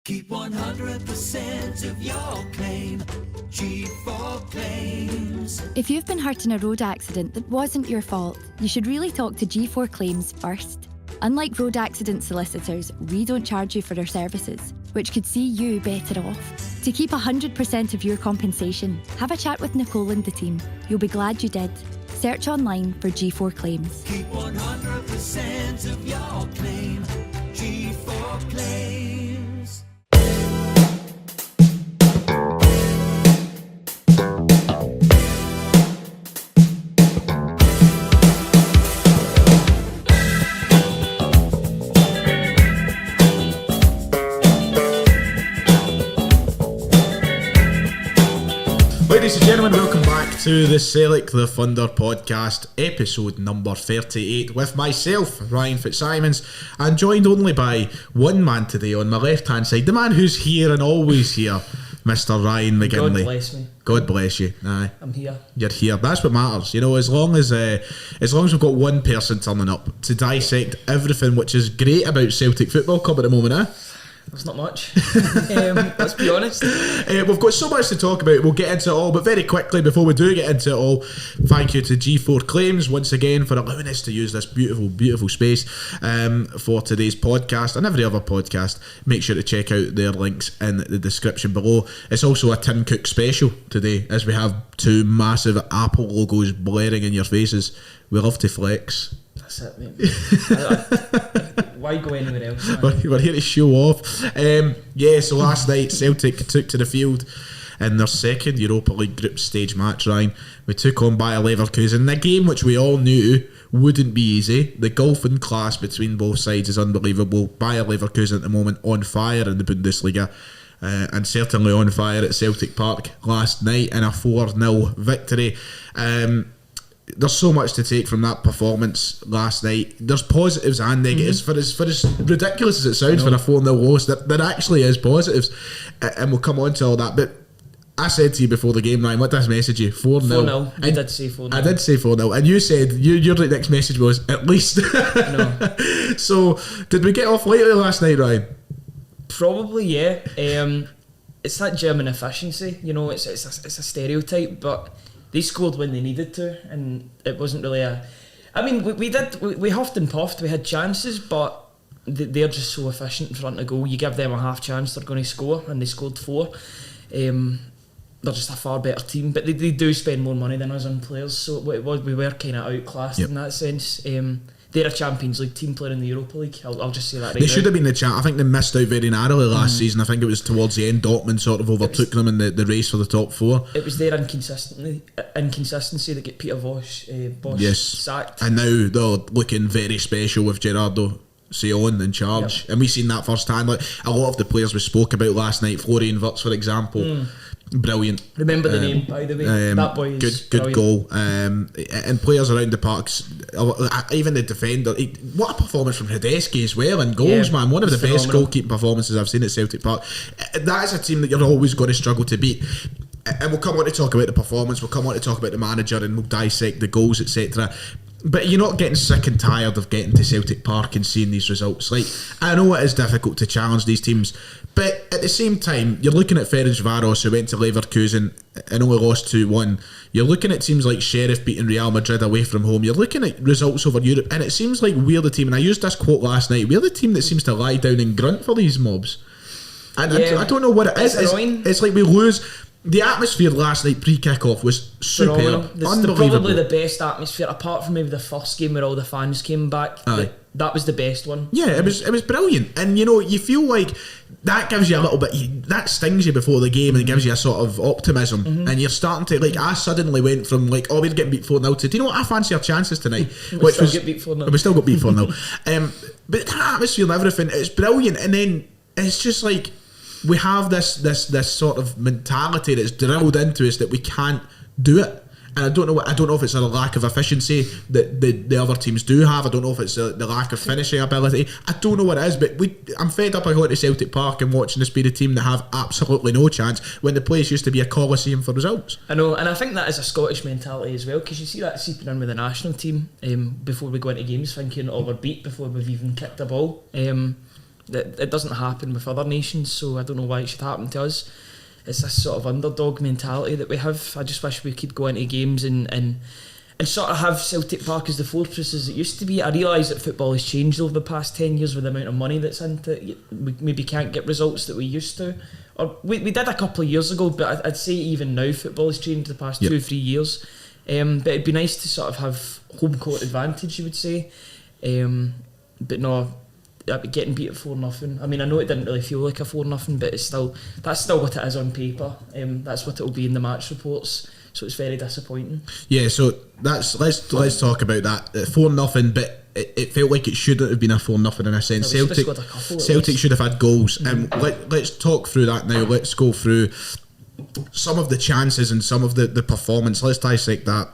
Keep 100% of your claim. G4 Claims. If you've been hurt in a road accident that wasn't your fault, you should really talk to G4 Claims first. Unlike road accident solicitors, we don't charge you for our services, which could see you better off. To keep 100% of your compensation, have a chat with Nicole and the team. You'll be glad you did. Search online for G4 Claims. Keep 100% of your claim. G4 Claims. Ladies and gentlemen, welcome back to the Sellik the Thunder podcast, episode number 38, with myself, Ryan Fitzsimons, and joined only by one man today on my left hand side, the man who's here and always here, Mr. Ryan McGinley. God bless me. God bless you. Aye. I'm here. You're here. That's what matters. You know, as long as we've got one person turning up to dissect everything which is great about Celtic Football Club at the moment, There's not much. Let's be honest. We've got so much to talk about. We'll get into it all, but very quickly before we do get into it all, thank you to G4 Claims once again for allowing us to use this beautiful space for today's podcast and every other podcast. Make sure to check out their links in the description below. It's also a Tim Cook special today, as we have two massive Apple logos blaring in your faces. We love to flex. That's it, mate. Why go anywhere else? We're here to show off. So last night Celtic took to the field in their second Europa League group stage match, Ryan. We took on Bayer Leverkusen in a game which we all knew wouldn't be easy. The golfing class between both sides is unbelievable. Bayer Leverkusen at the moment on fire in the Bundesliga, and certainly on fire at Celtic Park last night in a 4-0 victory. There's so much to take from that performance last night. There's positives and negatives. For as ridiculous as it sounds for a 4-0 loss, there actually is positives, and we'll come on to all that. But I said to you before the game, Ryan, what did I message you? 4-0. 4-0. You did say 4-0. I did say 4-0, and you said your next message was at least. No. So did we get off lightly last night, Ryan? Probably, yeah. It's that German efficiency. You know, it's a stereotype, but they scored when they needed to, and it wasn't really I mean, we huffed and puffed. We had chances, but they're just so efficient in front of goal. You give them a half chance, they're going to score, and they scored 4. They're just a far better team, but they do spend more money than us on players, so we were kind of outclassed in that sense. They're a Champions League team playing in the Europa League. I'll just say that right now. They should have been the champ. I think they missed out very narrowly last season. I think it was towards the end Dortmund sort of overtook them in the race for the top 4. It was their inconsistency that get Peter Bosch sacked. And now they're looking very special with Gerardo Seon in charge. Yep. And we've seen that firsthand. Like a lot of the players we spoke about last night, Florian Wirtz for example, brilliant. Remember the name, by the way. That boy is good goal. And players around the parks, even the defender. What a performance from Hradeski as well in goals, man. One of the best goalkeeping performances I've seen at Celtic Park. That is a team that you're always going to struggle to beat. And we'll come on to talk about the performance, we'll come on to talk about the manager, and we'll dissect the goals, etc. But you're not getting sick and tired of getting to Celtic Park and seeing these results. Like, I know it is difficult to challenge these teams, but at the same time, you're looking at Ferencváros, who went to Leverkusen and only lost 2-1. You're looking at teams like Sheriff beating Real Madrid away from home. You're looking at results over Europe, and it seems like we're the team, and I used this quote last night, we're the team that seems to lie down and grunt for these mobs. And I don't know what it is. It's like we lose. The atmosphere last night pre-kick-off was superb. Probably the best atmosphere, apart from maybe the first game where all the fans came back. That was the best one. Yeah, it was brilliant. And you know, you feel like that gives you a little bit, that stings you before the game and gives you a sort of optimism. And you're starting to, like, I suddenly went from like, oh, we're getting beat 4-0 to, do you know what, I fancy our chances tonight. We still got beat 4-0. But the atmosphere and everything, it's brilliant. And then it's just like, we have this sort of mentality that's drilled into us that we can't do it, and I don't know if it's a lack of efficiency that the other teams do have. I don't know if it's the lack of finishing ability. I don't know what it is, but I'm fed up of going to Celtic Park and watching this be the team that have absolutely no chance when the place used to be a coliseum for results. I know, and I think that is a Scottish mentality as well, because you see that seeping in with the national team before we go into games, thinking, oh, we're beat before we've even kicked a ball. It doesn't happen with other nations, so I don't know why it should happen to us. It's this sort of underdog mentality that we have. I just wish we could go into games and sort of have Celtic Park as the fortress as it used to be. I realise that football has changed over the past 10 years with the amount of money that's into it. We maybe can't get results that we used to. Or we did a couple of years ago, but I'd say even now football has changed the past 2 or 3 years. But it'd be nice to sort of have home court advantage, you would say. But no, getting beat at 4-0. I mean, I know it didn't really feel like a 4-0, but that's still what it is on paper. That's what it will be in the match reports. So it's very disappointing. Yeah, so let's talk about that. 4-0, but it felt like it shouldn't have been a 4-0 in a sense. Celtic should have had goals. And let's talk through that now. Let's go through some of the chances and some of the performance. Let's dissect that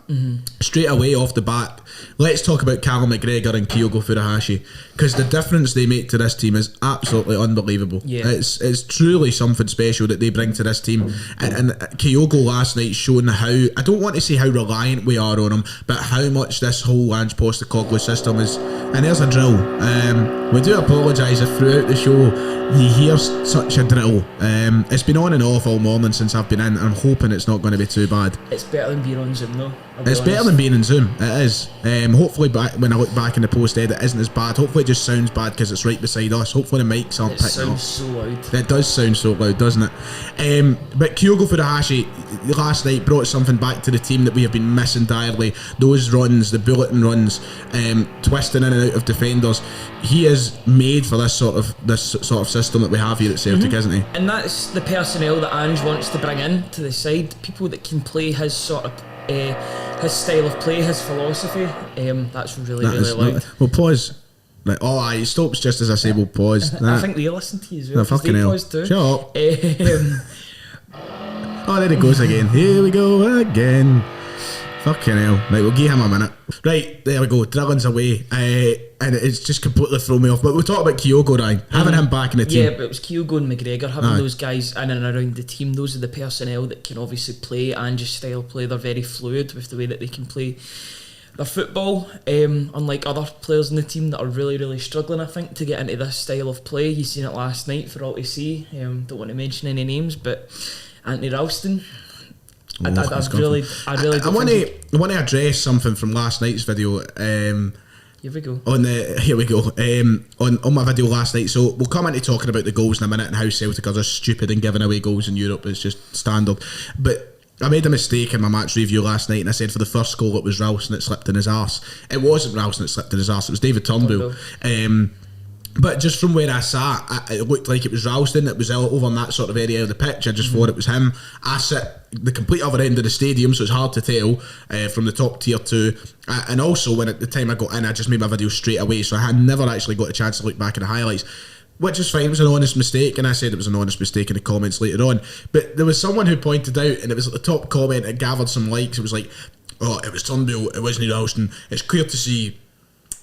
straight away off the bat. Let's talk about Callum McGregor and Kyogo Furuhashi, because the difference they make to this team is absolutely unbelievable. It's truly something special that they bring to this team. And Kyogo last night shown how, I don't want to say how reliant we are on him, but how much this whole Ange Postecoglou system is. And there's a drill. We do apologise if throughout the show you hear such a drill. It's been on and off all morning since I've been in, and I'm hoping it's not going to be too bad. It's better than being on Zoom though. It's better than being in Zoom, it is. Hopefully when I look back in the post edit, it isn't as bad. Hopefully it just sounds bad because it's right beside us. Hopefully the mics aren't picking up. It sounds so loud. It does sound so loud, doesn't it? But Kyogo Furuhashi last night brought something back to the team that we have been missing direly. Those runs, the bulletin runs, twisting in and out of defenders. He is made for this sort of system that we have here at Celtic, isn't he? And that's the personnel that Ange wants to bring in to the side. People that can play his sort of his style of play, his philosophy. That's really loud. Well, pause. Like, he stops just as I say, we'll pause. I think they listen to you as well. No, fucking hell. Too. Shut up. There it goes again. Here we go again. Fucking hell. Right, we'll give him a minute. Right, there we go. Drilling's away. And it's just completely thrown me off. But we'll talk about Kyogo, Ryan. Having him back in the team. Yeah, but it was Kyogo and McGregor. Having those guys in and around the team. Those are the personnel that can obviously play Ange's style play. They're very fluid with the way that they can play their football. Unlike other players in the team that are really, really struggling, I think, to get into this style of play. You've seen it last night for all to see. Don't want to mention any names, but Anthony Ralston. I want to address something from last night's video. Here we go. On my video last night. So we'll come into talking about the goals in a minute and how Celtic are just stupid and giving away goals in Europe. It's just standard. But I made a mistake in my match review last night, and I said for the first goal it was Ralston that slipped in his arse. It wasn't Ralston that slipped in his arse. It was David Turnbull. But just from where I sat, it looked like it was Ralston that was over on that sort of area of the pitch. I just thought it was him. I sit the complete other end of the stadium, so it's hard to tell from the top tier 2. And also, when at the time I got in, I just made my video straight away, so I had never actually got a chance to look back at the highlights, which is fine. It was an honest mistake, and I said it was an honest mistake in the comments later on. But there was someone who pointed out, and it was at the top comment, it gathered some likes. It was like, it was Turnbull, it wasn't Ralston. It's clear to see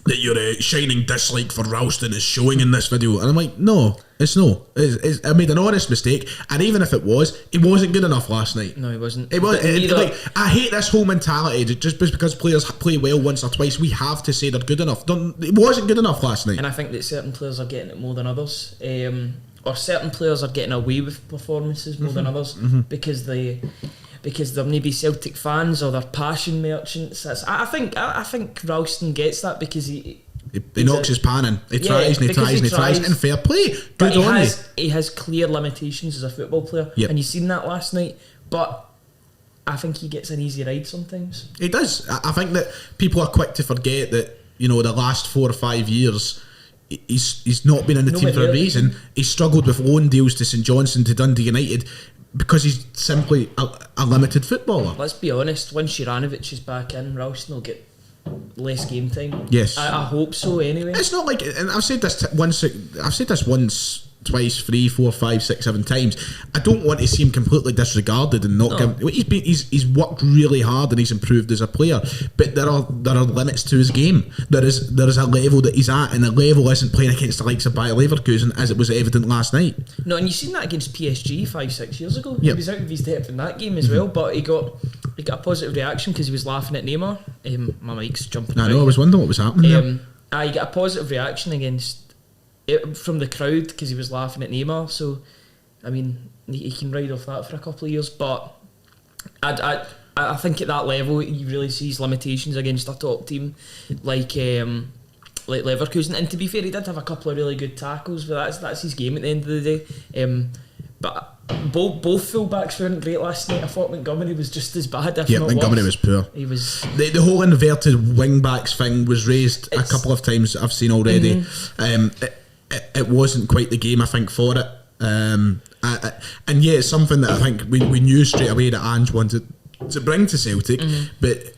that your shining dislike for Ralston is showing in this video. And I'm like, no, it's no. I made an honest mistake, and even if it was, he wasn't good enough last night. No, he wasn't. I hate this whole mentality that just because players play well once or twice, we have to say they're good enough. It wasn't good enough last night. And I think that certain players are getting it more than others. Or certain players are getting away with performances more than others because they're maybe Celtic fans or they're passion merchants. I think Ralston gets that because he knocks his pan in. He tries and he tries and fair play. But he has clear limitations as a football player, and you've seen that last night. But I think he gets an easy ride sometimes. He does. I think that people are quick to forget that the last 4 or 5 years he's not been in the team for a reason. He struggled with loan deals to St Johnstone, to Dundee United, because he's simply a limited footballer. Let's be honest, when Širanović is back in, Ralston will get less game time. Yes. I hope so anyway. It's not like, and I've said this once, twice, 3, 4, 5, 6, 7 times. I don't want to see him completely disregarded and not give. He's worked really hard and he's improved as a player, but there are limits to his game. There is a level that he's at, and the level isn't playing against the likes of Bayer Leverkusen, as it was evident last night. No, and you've seen that against PSG 5-6 years ago. Yep. He was out of his depth in that game as well, but he got a positive reaction because he was laughing at Neymar. My mic's jumping. I know. I was wondering what was happening there. He got a positive reaction against from the crowd because he was laughing at Neymar. So, I mean, he can ride off that for a couple of years. But I think at that level, he really sees limitations against a top team like Leverkusen. And to be fair, he did have a couple of really good tackles, but that's his game at the end of the day. But both fullbacks weren't great last night. I thought Montgomery was just as bad, if not Montgomery worse. was poor. He was the whole inverted wing backs thing was raised a couple of times I've seen already. It wasn't quite the game I think for it. And yeah, it's something that I think we knew straight away that Ange wanted to bring to Celtic. But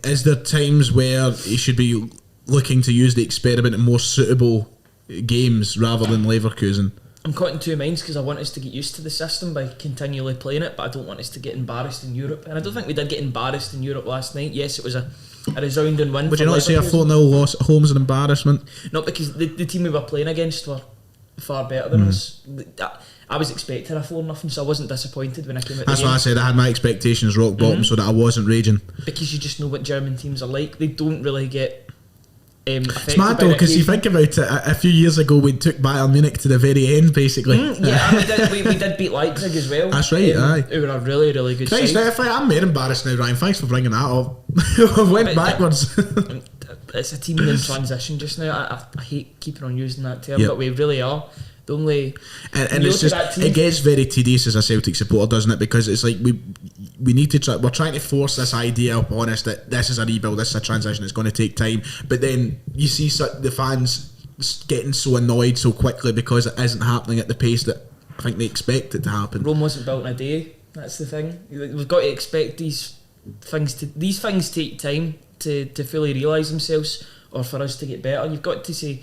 is there times where he should be looking to use the experiment in more suitable games rather than Leverkusen? I'm caught in two minds because I want us to get used to the system by continually playing it, but I don't want us to get embarrassed in Europe. And I don't think we did get embarrassed in Europe last night. Yes, it was a resounding win. Would you not say a 4-0 loss at home is an embarrassment? Not because the team we were playing against were far better than us. I was expecting a 4-0, so I wasn't disappointed when I came out. That's why I said I had my expectations rock bottom so that I wasn't raging. Because you just know what German teams are like. They don't really get it's mad though, because you think about it, a few years ago we took Bayern Munich to the very end basically. We did beat Leipzig as well. That's right, aye. Who were a really, really good Christ, side. I'm more embarrassed now, Ryan. Thanks for bringing that up. I went backwards. It's a team in transition just now. I hate keeping on using that term, but we really are. The only and it's just it gets very tedious as a Celtic supporter, doesn't it? Because it's like we need to try. We're trying to force this idea upon us that this is a rebuild, this is a transition. It's going to take time, but then you see the fans getting so annoyed so quickly because it isn't happening at the pace that I think they expect it to happen. Rome wasn't built in a day. That's the thing. We've got to expect these things take time to fully realise themselves, or for us to get better. You've got to say.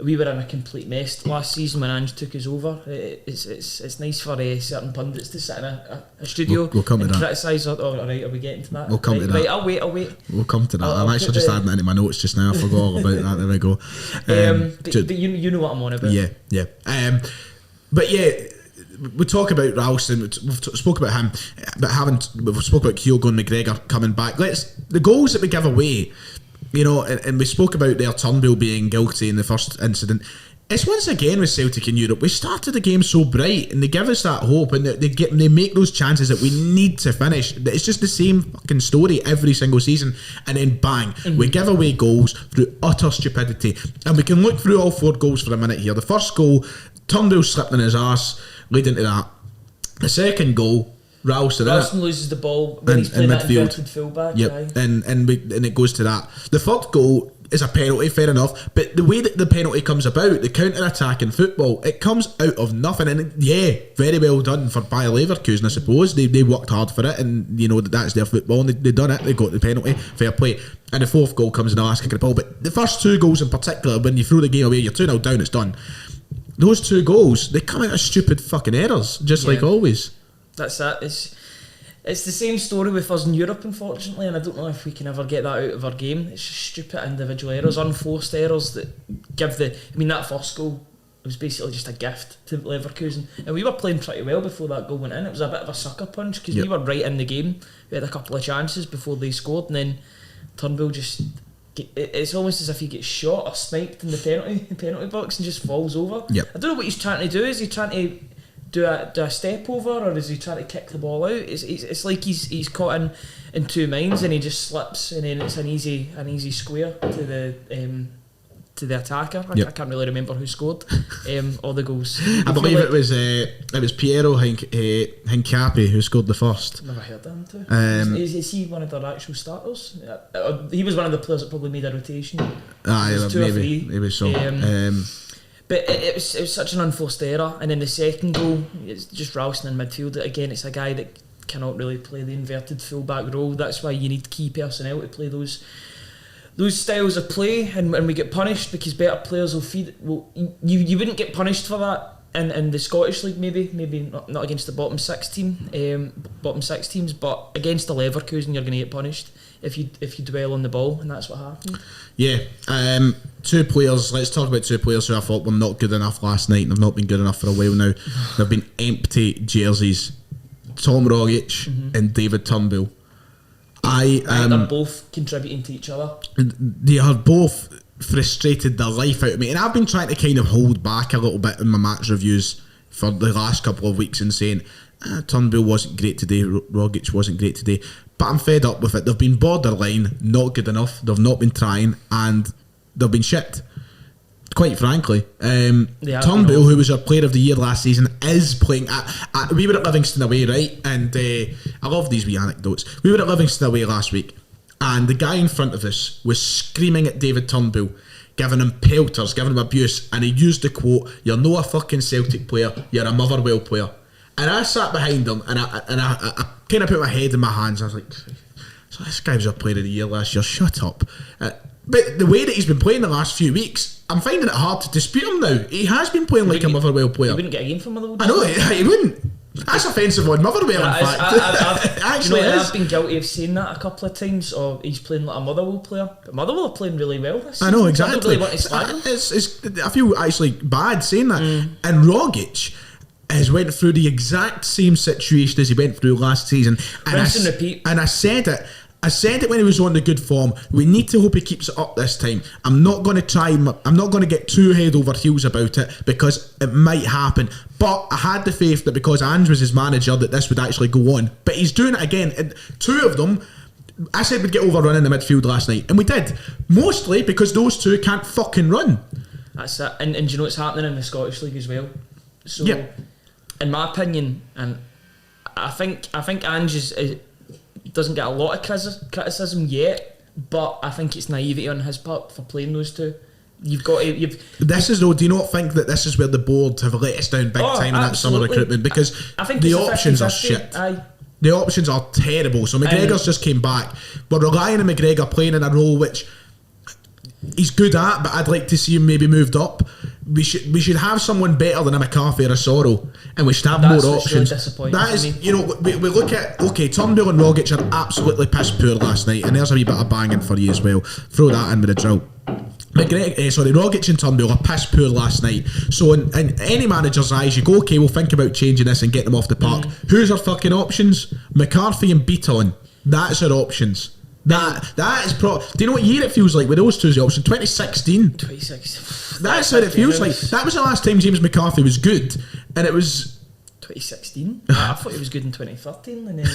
We were in a complete mess last season when Ange took us over. It's nice for certain pundits to sit in a studio we'll come and to that. criticise. Alright, are we getting to that? We'll come to that. Right, I'll wait. We'll come to that. I'm actually just adding that into my notes just now. I forgot all about that. There we go. But you know what I'm on about. Yeah. But yeah, we talk about Ralston. We've spoke about him, but we've spoke about Kyogo and McGregor coming back. The goals that we give away. You know, and we spoke about their Tumble being guilty in the first incident. It's once again with Celtic in Europe. We started the game so bright, and they give us that hope, and they make those chances that we need to finish. It's just the same fucking story every single season, and then bang, we give away goals through utter stupidity. And we can look through all 4 goals for a minute here. The first goal, Tumble slipped in his arse, leading to that. The second goal, Ralston loses the ball when he's playing that inverted fullback. Yep, and it goes to that. The third goal is a penalty, fair enough, but the way that the penalty comes about, the counter-attack in football, it comes out of nothing, and very well done for Bayer Leverkusen, I suppose. They worked hard for it, and you know that's their football, and they done it. They got the penalty, fair play. And the fourth goal comes in the last kick of the ball. But the first 2 goals in particular, when you throw the game away, you're 2-0 down, it's done. Those 2 goals, they come out of stupid fucking errors, just like always. That's that. It's the same story with us in Europe, unfortunately, and I don't know if we can ever get that out of our game. It's just stupid individual errors, unforced errors that give that first goal, it was basically just a gift to Leverkusen. And we were playing pretty well before that goal went in. It was a bit of a sucker punch because we were right in the game. We had a couple of chances before they scored, and then Turnbull it's almost as if he gets shot or sniped in the penalty box and just falls over. Yep. I don't know what he's trying to do. Is he trying to do a step over, or is he trying to kick the ball out? It's like he's caught in 2 minds, and he just slips, and then it's an easy square to the attacker. I can't really remember who scored all the goals. I believe it was Piero Hincapié who scored the first. Never heard of him too. Is he one of their actual starters? He was one of the players that probably made a rotation. Maybe so. But it was such an unforced error. And then the second goal, it's just Ralston in midfield. Again, it's a guy that cannot really play the inverted full-back role. That's why you need key personnel to play those styles of play, and we get punished because better players will feed. Well, you wouldn't get punished for that in the Scottish League, maybe not against the bottom 6 teams, but against the Leverkusen you're going to get punished if you dwell on the ball, and that's what happened. Yeah, 2 players. Let's talk about 2 players who I thought were not good enough last night, and have not been good enough for a while now. They've been empty jerseys. Tom Rogic and David Turnbull. They're both contributing to each other. They are both frustrated the life out of me. And I've been trying to kind of hold back a little bit in my match reviews for the last couple of weeks and saying, Turnbull wasn't great today, Rogic wasn't great today. But I'm fed up with it. They've been borderline, not good enough. They've not been trying, and they've been shit. Quite frankly, Tumble, who was our player of the year last season, is playing at we were at Livingston away, right? And I love these wee anecdotes. We were at Livingston away last week, and the guy in front of us was screaming at David Turnbull, giving him pelters, giving him abuse, and he used the quote, "You're no a fucking Celtic player, you're a Motherwell player." And I sat behind him, and I kind of put my head in my hands. I was like, "So this guy was our player of the year last year. Shut up." But the way that he's been playing the last few weeks, I'm finding it hard to dispute him now. He has been playing like a Motherwell player. He wouldn't get a game from Motherwell. I know, he wouldn't. That's offensive on Motherwell, in fact. Actually, I've been guilty of saying that a couple of times, or he's playing like a Motherwell player. But Motherwell are playing really well this season. I know, exactly. I don't really want to slag them. I feel actually bad saying that. And Rogic has went through the exact same situation as he went through last season. Rinse and repeat. And I said it when he was on the good form. We need to hope he keeps it up this time. I'm not going to get too head over heels about it, because it might happen. But I had the faith that because Ange was his manager, that this would actually go on. But he's doing it again. And two of them, I said we'd get overrun in the midfield last night, and we did. Mostly because those two can't fucking run. That's it. And do you know what's happening in the Scottish League as well? So, in my opinion, and I think Ange doesn't get a lot of criticism yet, but I think it's naivety on his part for playing those two. You've got to. This is though. Do you not think that this is where the board have let us down big time in that summer recruitment? Because I think the options are shit. The options are terrible. So McGregor's just came back. We're relying on McGregor playing in a role which he's good at, but I'd like to see him maybe moved up. We should have someone better than a McCarthy or a Sorrow, and we should have more options. Really that is, we look at Turnbull and Rogic are absolutely piss poor last night, and there's a wee bit of banging for you as well. Throw that in with the drill. Rogic and Turnbull are piss poor last night. So in any manager's eyes, you go, okay, we'll think about changing this and get them off the park. Who's our fucking options? McCarthy and Beaton. That's our options. That is do you know what year it feels like with those two as the option? 2016. 2016. That's how it feels like. That was the last time James McCarthy was good, and it was 2016. I thought he was good in 2013, and then he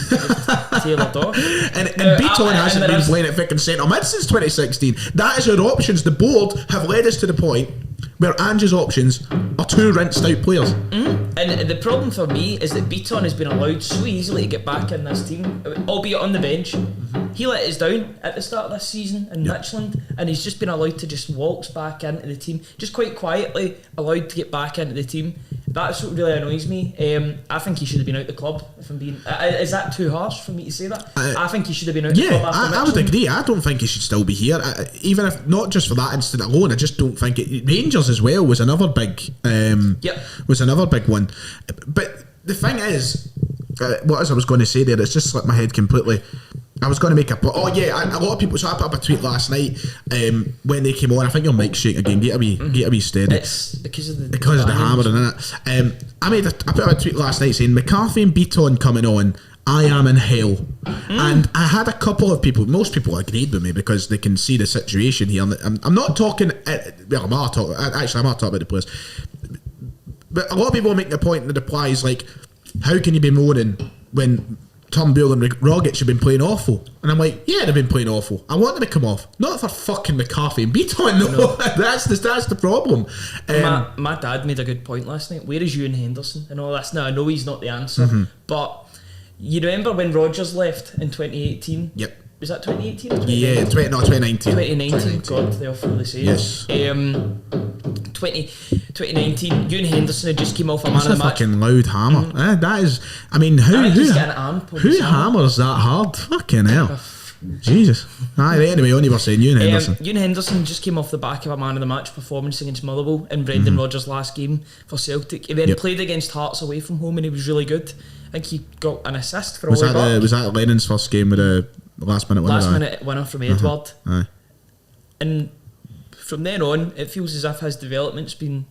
tailored off. And Beaton hasn't been playing at fucking centre mid since 2016. That is our options. The board have led us to the point where Ange's options are two rinsed out players. And the problem for me is that Beaton has been allowed so easily to get back in this team, albeit on the bench. He let us down at the start of this season in Midtjylland, and he's just been allowed to just waltz back into the team, just quite quietly allowed to get back into the team. That's what really annoys me. I think he should have been out the club, if I'm being... is that too harsh for me to say that? I think he should have been out the club after I would agree. I don't think he should still be here. Even if, not just for that incident alone, I just don't think it... Rangers as well was another big... was another big one. But the thing is, what I was going to say there, it's just slipped my head completely. I was going to make a point. Oh yeah, a lot of people. So I put up a tweet last night when they came on. I think your mic's shaking again. Get a wee steady. It's because of the hammering in it. I put up a tweet last night saying McCarthy and Beaton coming on. I am in hell. And I had a couple of people. Most people agreed with me because they can see the situation here. I'm not talking. Well, I'm not talking about the players. But a lot of people are making a point in the replies like, "How can you be moaning when Tumble and Rogic have been playing awful?" And I'm like, yeah, they've been playing awful. I want them to come off, not for fucking McCarthy and Beaton. No, that's the problem. My dad made a good point last night. Where is Ewan Henderson and all this? Now I know he's not the answer, but you remember when Rodgers left in 2018? Yep. Was that 2018? Yeah, 2019. 2019. God, they're full the same. Yes. 2019. Ewan Henderson had just came off a man of the match. That's a fucking loud hammer. That is. I mean, who hammers that hard? Fucking hell. Jesus. Anyway, only we're saying Ewan Henderson. Ewan Henderson just came off the back of a man of the match performance against Motherwell in Brendan Rodgers' last game for Celtic. He then played against Hearts away from home and he was really good. I think he got an assist for was that Lennon's first game with a last minute winner from Edward. Aye. And from then on it feels as if his development's been,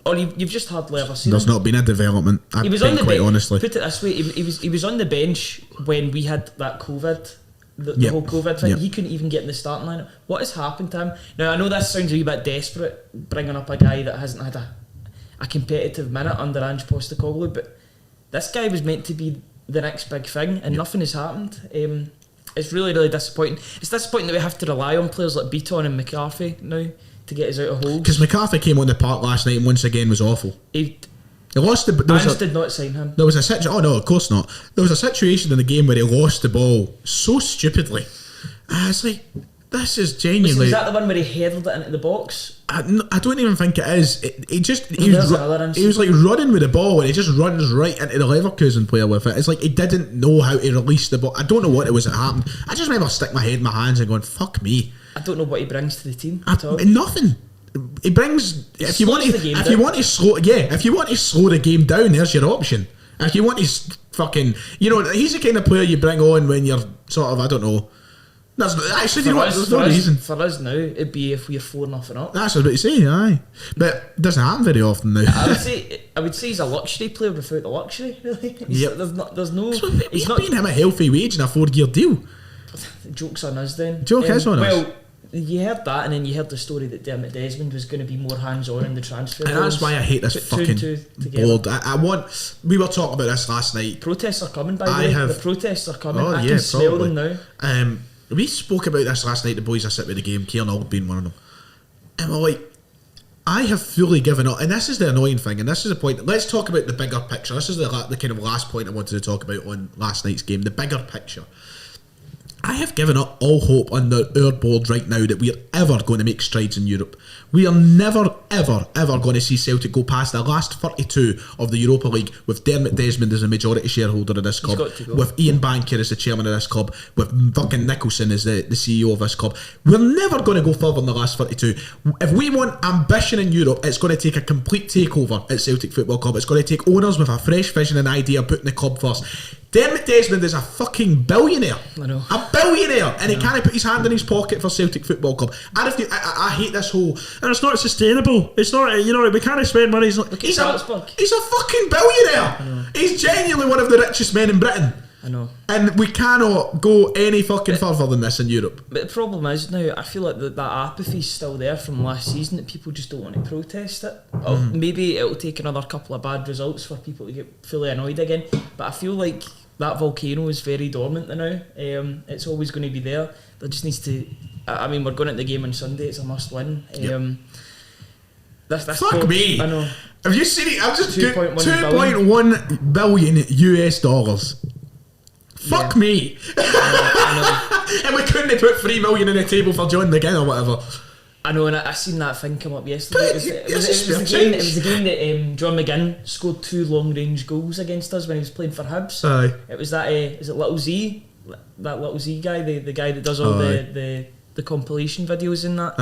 or you've just hardly ever seen there's him. not been a development. He was on the quite honestly. Put it this way, he was on the bench when we had that COVID the Yep. whole COVID thing. Yep. He couldn't even get in the starting line. What has happened to him? Now, I know this sounds a wee bit desperate, bringing up a guy that hasn't had a competitive minute under Ange Postecoglou, but this guy was meant to be the next big thing, and nothing has happened. It's really, really disappointing. It's disappointing that we have to rely on players like Beaton and McCarthy now to get us out of holes. Because McCarthy came on the park last night and once again was awful. He lost the. Ange did not sign him. There was a situation. Oh no, of course not. There was a situation in the game where he lost the ball so stupidly. It's like, this is genuinely. Is that the one where he headed it into the box? I don't even think it is. He There's another instance. was like running with the ball and he just runs right into the Leverkusen player with it. It's like he didn't know how to release the ball. I don't know what it was that happened. I just remember sticking my head in my hands and going, fuck me. I don't know what he brings to the team at all. Nothing. He brings. If you want slows the game down. if you want to slow the game down, there's your option. If you want to fucking, he's the kind of player you bring on when you're sort of, I don't know. There's no reason. For us now, it'd be if we're 4-0 up. That's what you say, aye. But it doesn't happen very often now. I would say he's a luxury player without the luxury, really. Yep. There's no. He's not paying him a healthy wage in a 4-year deal. Joke's on us then. Joke is on us. Well, you heard that, and then you heard the story that Dermot Desmond was going to be more hands-on in the transfer. And that's why I hate this fucking board. We were talking about this last night. Protests are coming, by the way. The protests are coming. I can smell them now. We spoke about this last night, the boys I sit with the game, Kieran Hall being one of them. And we're like, I have fully given up, and this is the annoying thing, and this is the point. Let's talk about the bigger picture. This is the kind of last point I wanted to talk about on last night's game, the bigger picture. I have given up all hope on our board right now that we are ever going to make strides in Europe. We are never, ever, ever going to see Celtic go past the last 32 of the Europa League with Dermot Desmond as a majority shareholder of this club, with Ian Bankier as the chairman of this club, with fucking Nicholson as the CEO of this club. We're never going to go further than the last 32. If we want ambition in Europe, it's going to take a complete takeover at Celtic Football Club. It's going to take owners with a fresh vision and idea putting the club first. Dermot Desmond is a fucking billionaire. I know. A billionaire, and he can't put his hand in his pocket for Celtic Football Club. And if I hate this whole, and it's not sustainable. It's not, we can't spend money. He's a fucking billionaire. He's genuinely one of the richest men in Britain. I know. And we cannot go any fucking further than this in Europe. But the problem is now, I feel like that apathy's still there from last season, that people just don't want to protest it. Maybe it'll take another couple of bad results for people to get fully annoyed again. But I feel like that volcano is very dormant now. It's always going to be there. There just needs to. I mean, we're going at the game on Sunday. It's a must-win. Fuck me. I know. Have you seen it? I've just 2.1 billion US dollars. Fuck me. I know. And we couldn't have put 3 million in the table for John McGinn or whatever. I know, and I seen that thing come up yesterday. It was the game that John McGinn scored 2 long-range goals against us when he was playing for Hibs. Aye. It was that, is it Little Z? That Little Z guy, the guy that does all the compilation videos in that.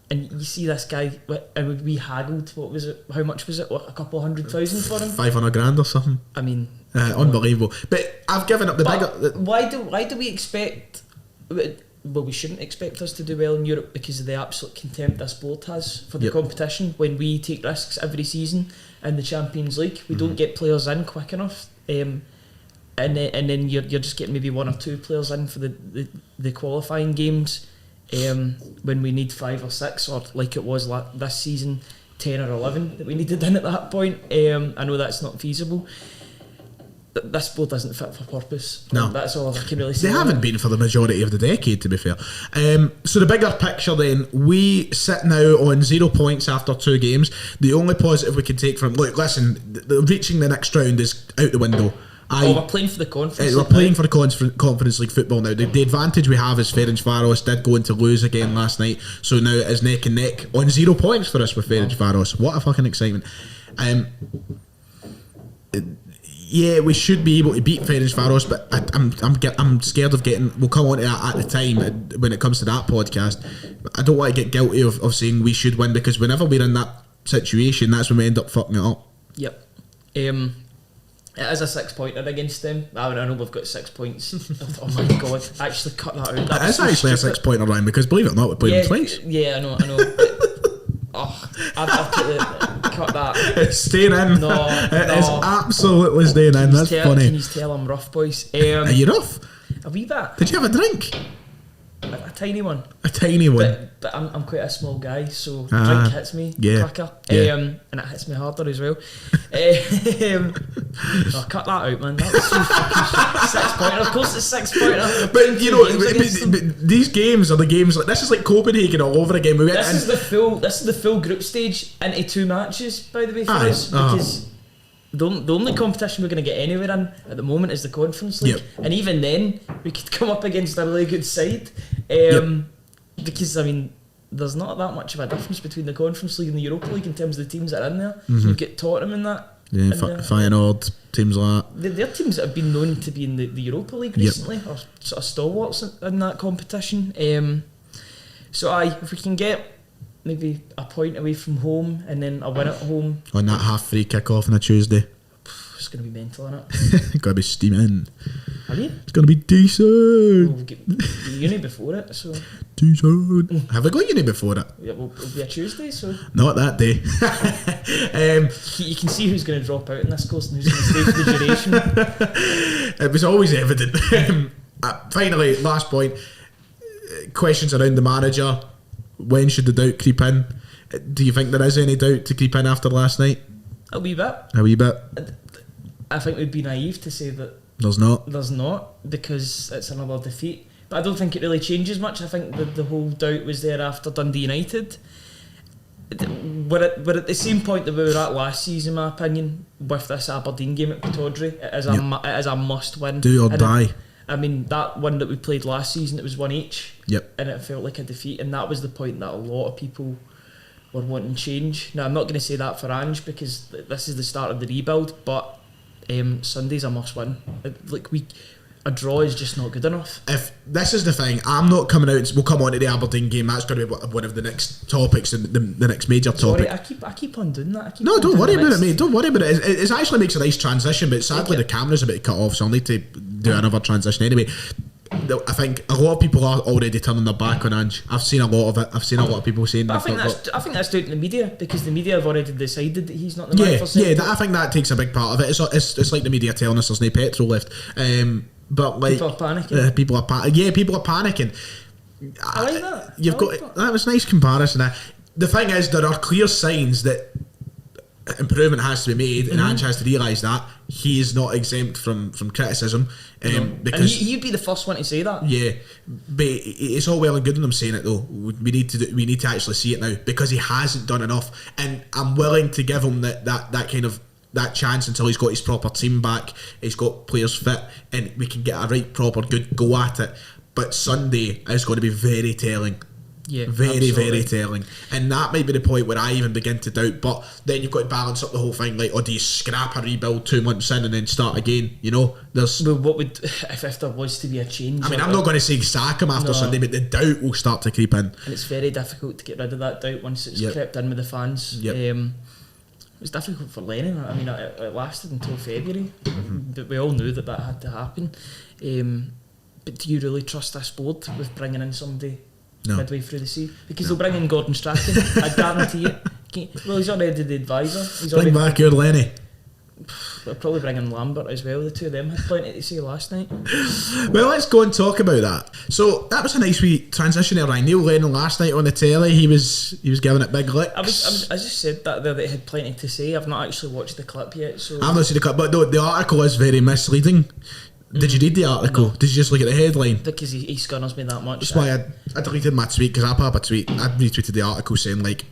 And you see this guy, and we haggled, what was it, how much was it, a couple 100,000 for him? 500 grand or something. I mean... unbelievable. But I've given up the bigger... Why do we expect... Well, we shouldn't expect us to do well in Europe because of the absolute contempt this board has for the competition. When we take risks every season in the Champions League, we don't get players in quick enough, and then you're just getting maybe 1 or 2 players in for the qualifying games, when we need 5 or 6, or like it was this season, 10 or 11 that we needed in at that point. I know that's not feasible. This board isn't fit for purpose. No. That's all I can really say. They haven't been for the majority of the decade, to be fair. So the bigger picture then, we sit now on 0 points after 2 games. The only positive we can take from, look, listen, reaching the next round is out the window. We're playing for the Conference League. We're playing for the Conference League football now. The advantage we have is Ferencvaros did go into lose again last night, so now it is neck and neck on 0 points for us with Ferencvaros. What a fucking excitement. Yeah, we should be able to beat Ferencvaros, but I'm scared of getting. We'll come on to that at the time when it comes to that podcast. I don't want to get guilty of saying we should win, because whenever we're in that situation, that's when we end up fucking it up. Yep. It is a 6-pointer against them. I know we've got 6 points. Oh my god! Actually, cut that out. It is actually a 6-pointer, Ryan, because believe it or not, we played them twice. Yeah, I know. I've cut that. It's staying in. No, it is absolutely staying in. That's funny. Can you tell I'm rough, boys? Are you rough? A wee bit. Did you have a drink? A tiny one. A tiny one. But I'm quite a small guy, so Ah, drink hits me quicker. Yeah. And it hits me harder as well. Oh, cut that out, man. That was so fucking shit. 6 pointer. Of course it's 6 pointer. But you know, these games are the games like this is like Copenhagen all over again. We went This is the full group stage into 2 matches, by the way, for us, because the only competition we're going to get anywhere in at the moment is the Conference League, and even then we could come up against a really good side, because I mean there's not that much of a difference between the Conference League and the Europa League in terms of the teams that are in there. So you've got Tottenham in that. Yeah, Feyenoord, teams like that. They're teams that have been known to be in the Europa League recently, or sort of stalwarts in that competition. So if we can get maybe a point away from home and then a win at home on that half free kick off on a Tuesday, it's going to be mental, innit? Gotta be steaming. Are you? It's gonna be decent. We'll get uni before it, so Decent. Have we got uni before it? yeah, it'll be a Tuesday, so Not that day. you can see who's going to drop out in this course and who's going to stay for the duration. It was always evident. Finally, last point. Questions around the manager. When should the doubt creep in? Do you think there is any doubt to creep in after last night? A wee bit. A wee bit. I think we'd be naive to say that There's not. there's not, because it's another defeat. But I don't think it really changes much. I think the whole doubt was there after Dundee United. We're at the same point that we were at last season, in my opinion, with this Aberdeen game at Pittodrie. It is a must win. Do or die. I mean, that one that we played last season, it was 1 each. Yep. And it felt like a defeat, and that was the point that a lot of people were wanting change. Now, I'm not going to say that for Ange, because this is the start of the rebuild, but Sunday's a must win. A draw is just not good enough. If this is the thing, I'm not coming out. We'll come on to the Aberdeen game. That's going to be one of the next topics, the next major topic. Sorry, I keep on doing that. No, don't worry about it, mate. Don't worry about it. It actually makes a nice transition, but sadly the camera's a bit cut off, so I'll need to do another transition anyway. I think a lot of people are already turning their back on Ange. I've seen a lot of it. I've seen a lot of people saying. But I think that's down to the media, because the media have already decided that he's not the man for Celtic. I think that takes a big part of it. It's like the media telling us there's no petrol left. But like people are panicking. People are panicking. I like that. That was a nice comparison. The thing is, there are clear signs that improvement has to be made, and Ange has to realise that he is not exempt from criticism. Because and he'd be the first one to say that. Yeah, but it's all well and good in him saying it though. We need to actually see it now, because he hasn't done enough, and I'm willing to give him that kind of that chance until he's got his proper team back, he's got players fit, and we can get a right proper good go at it. But Sunday is going to be very telling. Yeah, very absolutely. telling, and that might be the point where I even begin to doubt. But then you've got to balance up the whole thing, like, or do you scrap a rebuild 2 months in and then start again? You know, there's. Well, what would if there was to be a change? I mean, I'm not going to say sack him after Sunday, but the doubt will start to creep in, and it's very difficult to get rid of that doubt once it's crept in with the fans. Yep. It was difficult for Lennon. I mean, it lasted until February, but we all knew that had to happen. But do you really trust this board with bringing in somebody midway through the season? Because they'll bring in Gordon Strachan, I guarantee it. Well, he's already the advisor. Bring back your Lenny. They'll probably bring in Lambert as well. The two of them had plenty to say last night. Well, let's go and talk about that. So that was a nice wee transition there, Ryan. Neil Lennon last night on the telly, he was giving it big licks. I just said that there, that he had plenty to say. I've not actually watched the clip yet, so I've not seen the clip, but the article is very misleading. Did you read the article? No. Did you just look at the headline? Because he scunners me that much. That's why I deleted my tweet, because I put up a tweet. I retweeted the article saying, like,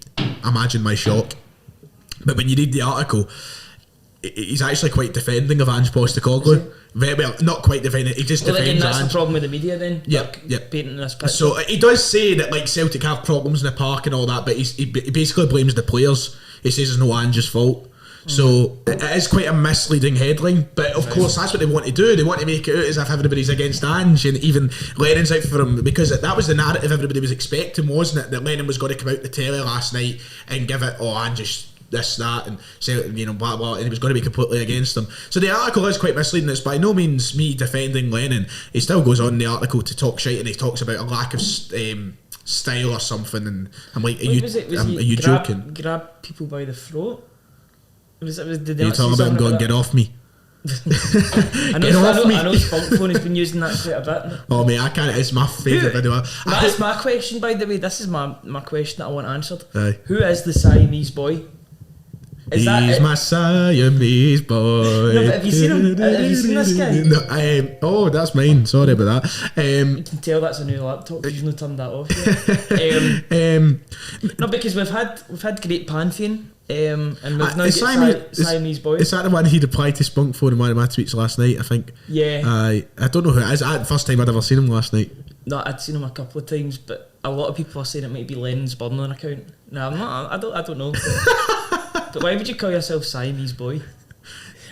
imagine my shock. But when you read the article, he's actually quite defending of Ange Postecoglou. Very well, not quite defending. He just defends Ange. That's the problem with the media then. Yep. Painting this picture. So he does say that, like, Celtic have problems in the park and all that, but he basically blames the players. He says it's no Ange's fault. So it is quite a misleading headline, but of course that's what they want to do. They want to make it out as if everybody's against Ange, and even Lennon's out for him, because that was the narrative everybody was expecting, wasn't it? That Lennon was going to come out the telly last night and give it, Ange is this, that, and say, blah blah, and he was going to be completely against them. So the article is quite misleading. It's by no means me defending Lennon. He still goes on in the article to talk shite, and he talks about a lack of style or something, and I'm like, are you joking? Grab people by the throat. Are you talking about him going, get off me? I Get off me. know Spunk Phone has been using that quite a bit. Oh mate, I can't. It's my favourite video. That's my question, by the way. This is my question that I want answered. Aye. Who is the Siamese boy? He's my Siamese boy. No, but have you seen him? Have you seen this guy? No, oh, that's mine. Sorry about that. You can tell that's a new laptop because you've not turned that off yet. No, because we've had great pantheon, and we've now got Siamese boy. Is that the one he replied to Spunk Phone in one of my tweets last night? I think. Yeah. I don't know who it is. The first time I'd ever seen him last night. No, I'd seen him a couple of times, but a lot of people are saying it might be Lennon's burner account. No, I'm not. I don't know. But why would you call yourself Siamese boy?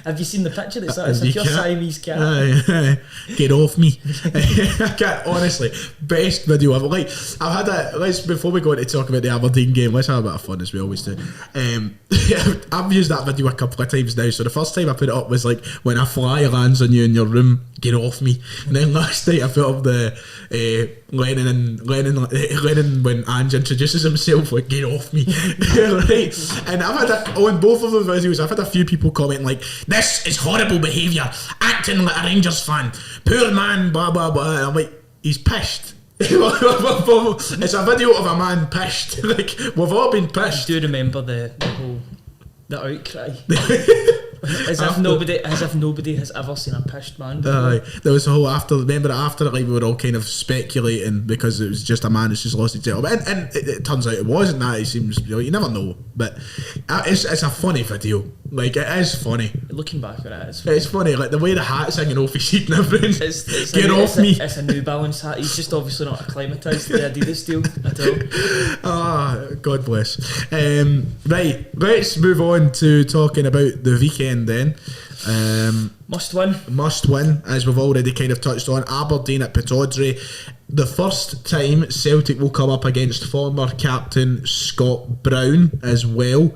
Have you seen the picture? It's a pure Siamese cat. Get off me. I can't, honestly, best video ever. Like, I've had before we go on to talk about the Aberdeen game, let's have a bit of fun as we always do. I've used that video a couple of times now. So the first time I put it up was like, when a fly lands on you in your room, get off me. And then last night I put up the Lennon when Ange introduces himself, like, get off me. Right? And I've had on both of the videos, I've had a few people comment like, this is horrible behaviour, acting like a Rangers fan, poor man, blah blah blah. And I'm like, he's pissed. It's a video of a man pissed. Like, we've all been pissed. I do remember the outcry. As if nobody has ever seen a pissed man before. There was a whole after it, like, we were all kind of speculating because it was just a man who's just lost his job, and it turns out it wasn't that. It seems, you never know, but it's a funny video. Like, it is funny. Looking back on it, it's funny. Like the way the hat's hanging off his seat and everything. Get off me. It's a New Balance hat. He's just obviously not acclimatised to the Adidas deal at all. God bless. Right, let's move on to talking about the weekend then. Must win, as we've already kind of touched on. Aberdeen at Pittodrie. The first time Celtic will come up against former captain Scott Brown as well.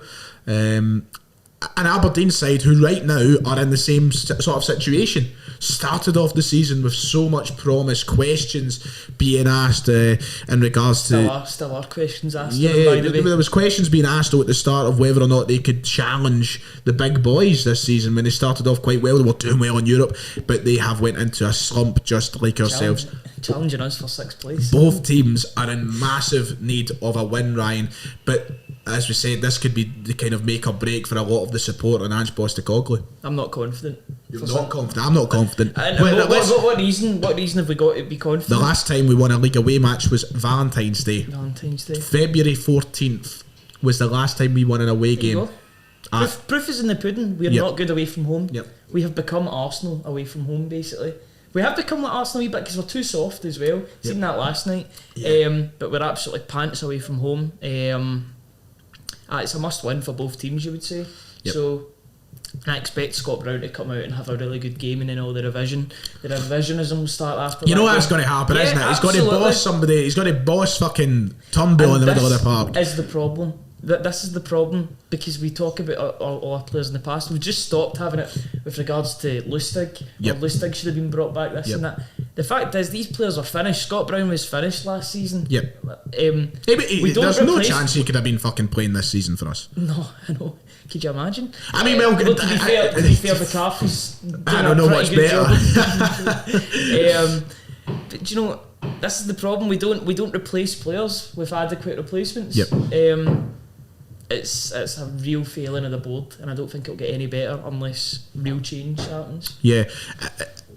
An Aberdeen side who right now are in the same sort of situation. Started off the season with so much promise, questions being asked in regards to... Still are questions asked. Yeah, there was questions being asked at the start of whether or not they could challenge the big boys this season. When they started off quite well, they were doing well in Europe, but they have went into a slump just like ourselves. Challenging us for 6th place. Both teams are in massive need of a win, Ryan, but as we said, this could be the kind of make or break for a lot of the support on Ange Postecoglou. I'm not confident. You're not confident? I'm not confident. What reason have we got to be confident? The last time we won a league away match was Valentine's Day. February 14th was the last time we won an away game. Proof is in the pudding. We're not good away from home. We have become Arsenal away from home, basically. We have become like Arsenal a wee bit because we're too soft as well. Seen that last night. But we're absolutely pants away from home. It's a must win for both teams, you would say. So I expect Scott Brown to come out and have a really good game, and then all the revisionism will start after. You know what's going to happen, isn't it? He's got to boss somebody. He's got to boss fucking Tumble in the middle of the park. Is the problem. This is the problem, because we talk about all our players in the past. We've just stopped having it with regards to Lustig. Lustig should have been brought back, this and that. The fact is, these players are finished. Scott Brown was finished last season. There's no chance he could have been fucking playing this season for us. No, I know. Could you imagine? I mean, well, to be fair, McCarthy's I don't know much better. But you know, this is the problem. We don't replace players with adequate replacements. It's a real failing of the board, and I don't think it'll get any better unless real change happens.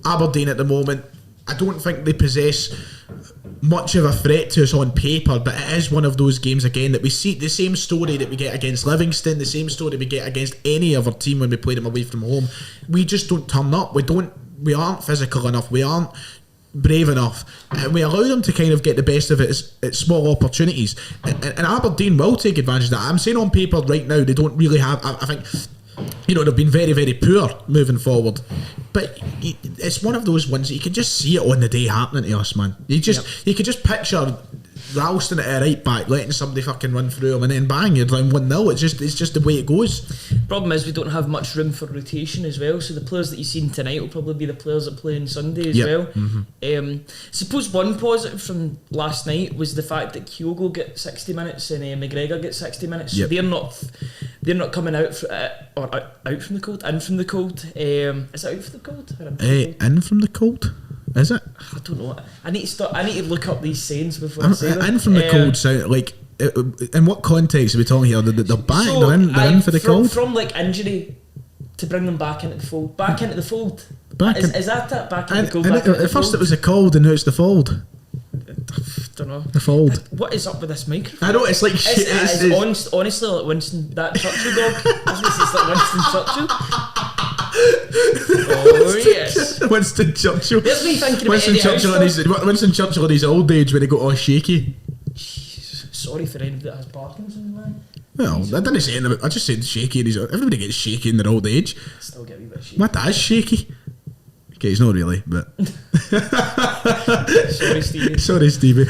Aberdeen at the moment, I don't think they possess much of a threat to us on paper, but it is one of those games again that we see the same story that we get against Livingston, the same story we get against any other team when we play them away from home. We just don't turn up. We aren't physical enough. We aren't brave enough, and we allow them to kind of get the best of it at small opportunities, and Aberdeen will take advantage of that. I'm saying on paper right now they don't really have, I think, they've been very, very poor moving forward, but it's one of those ones that you can just see it on the day happening to us, man. You could just picture Ralston at a right back, letting somebody fucking run through him, and then bang, you're down 1-0. It's just the way it goes. Problem is, we don't have much room for rotation as well, so the players that you've seen tonight will probably be the players that play on Sunday as well. Suppose one positive from last night was the fact that Kyogo get 60 minutes and McGregor get 60 minutes, so they're not coming out out from the cold, in from the cold. Is it out from the cold? Or In from the cold? Is it? I don't know. I need to look up these sayings before I say them. In from the cold sound like. In what context are we talking here? They're back. So, they're in for the cold. From like injury to bring them back into the fold. Back into the fold. Is that it? Back into the cold. At first it was the cold, and now it's the fold. Don't know. The fold. What is up with this microphone? I know it's like shit. It's honestly like Winston, that Churchill dog. Isn't it? It's like Winston Churchill. Oh yes. Winston Churchill. There's me thinking Winston about Eddie Churchill. Winston Churchill in his old age when he got all shaky. Sorry for anybody that has Parkinson's, man. Well, I didn't say anything. I just said shaky. Everybody gets shaky in their old age. Still get a wee bit shaky. My dad's shaky. Okay, he's not really, but. Sorry, Stevie. Sorry, Stevie.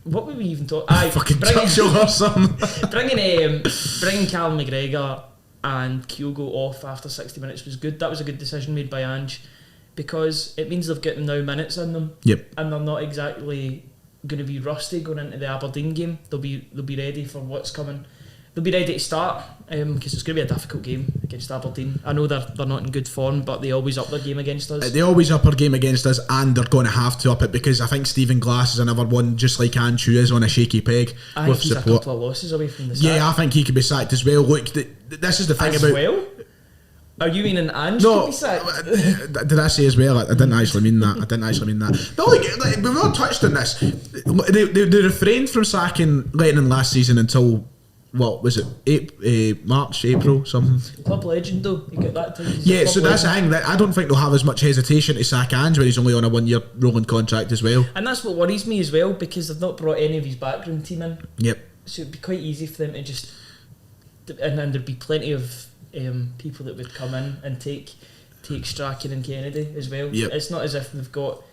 What were we even talking? Fucking Churchill or something. bringing Callum McGregor and Kyogo off after 60 minutes was good. That was a good decision made by Ange, because it means they've got now minutes in them. Yep. And they're not exactly going to be rusty going into the Aberdeen game. They'll be ready for what's coming. They'll be ready to start, because it's going to be a difficult game against Aberdeen. I know they're not in good form, but they always up their game against us. They always up their game against us, and they're going to have to up it, because I think Stephen Glass is another one, just like Anchu is, on a shaky peg. I think he's support. A couple of losses away from the sack. Yeah, I think he could be sacked as well. Look, this is the thing as about... well? Are you meaning Ange could be sacked? Did I say as well? I didn't actually mean that. No, like we've all touched on this. They refrained from sacking Lennon last season until... What was it? March, April, something. Club legend though, you get that time. Yeah, so that's the thing. I don't think they'll have as much hesitation to sack Ange when he's only on a 1 year rolling contract as well. And that's what worries me as well, because they've not brought any of his backroom team in. Yep. So it'd be quite easy for them to just, and then there'd be plenty of people that would come in and take Strachan and Kennedy as well. Yep. It's not as if they've got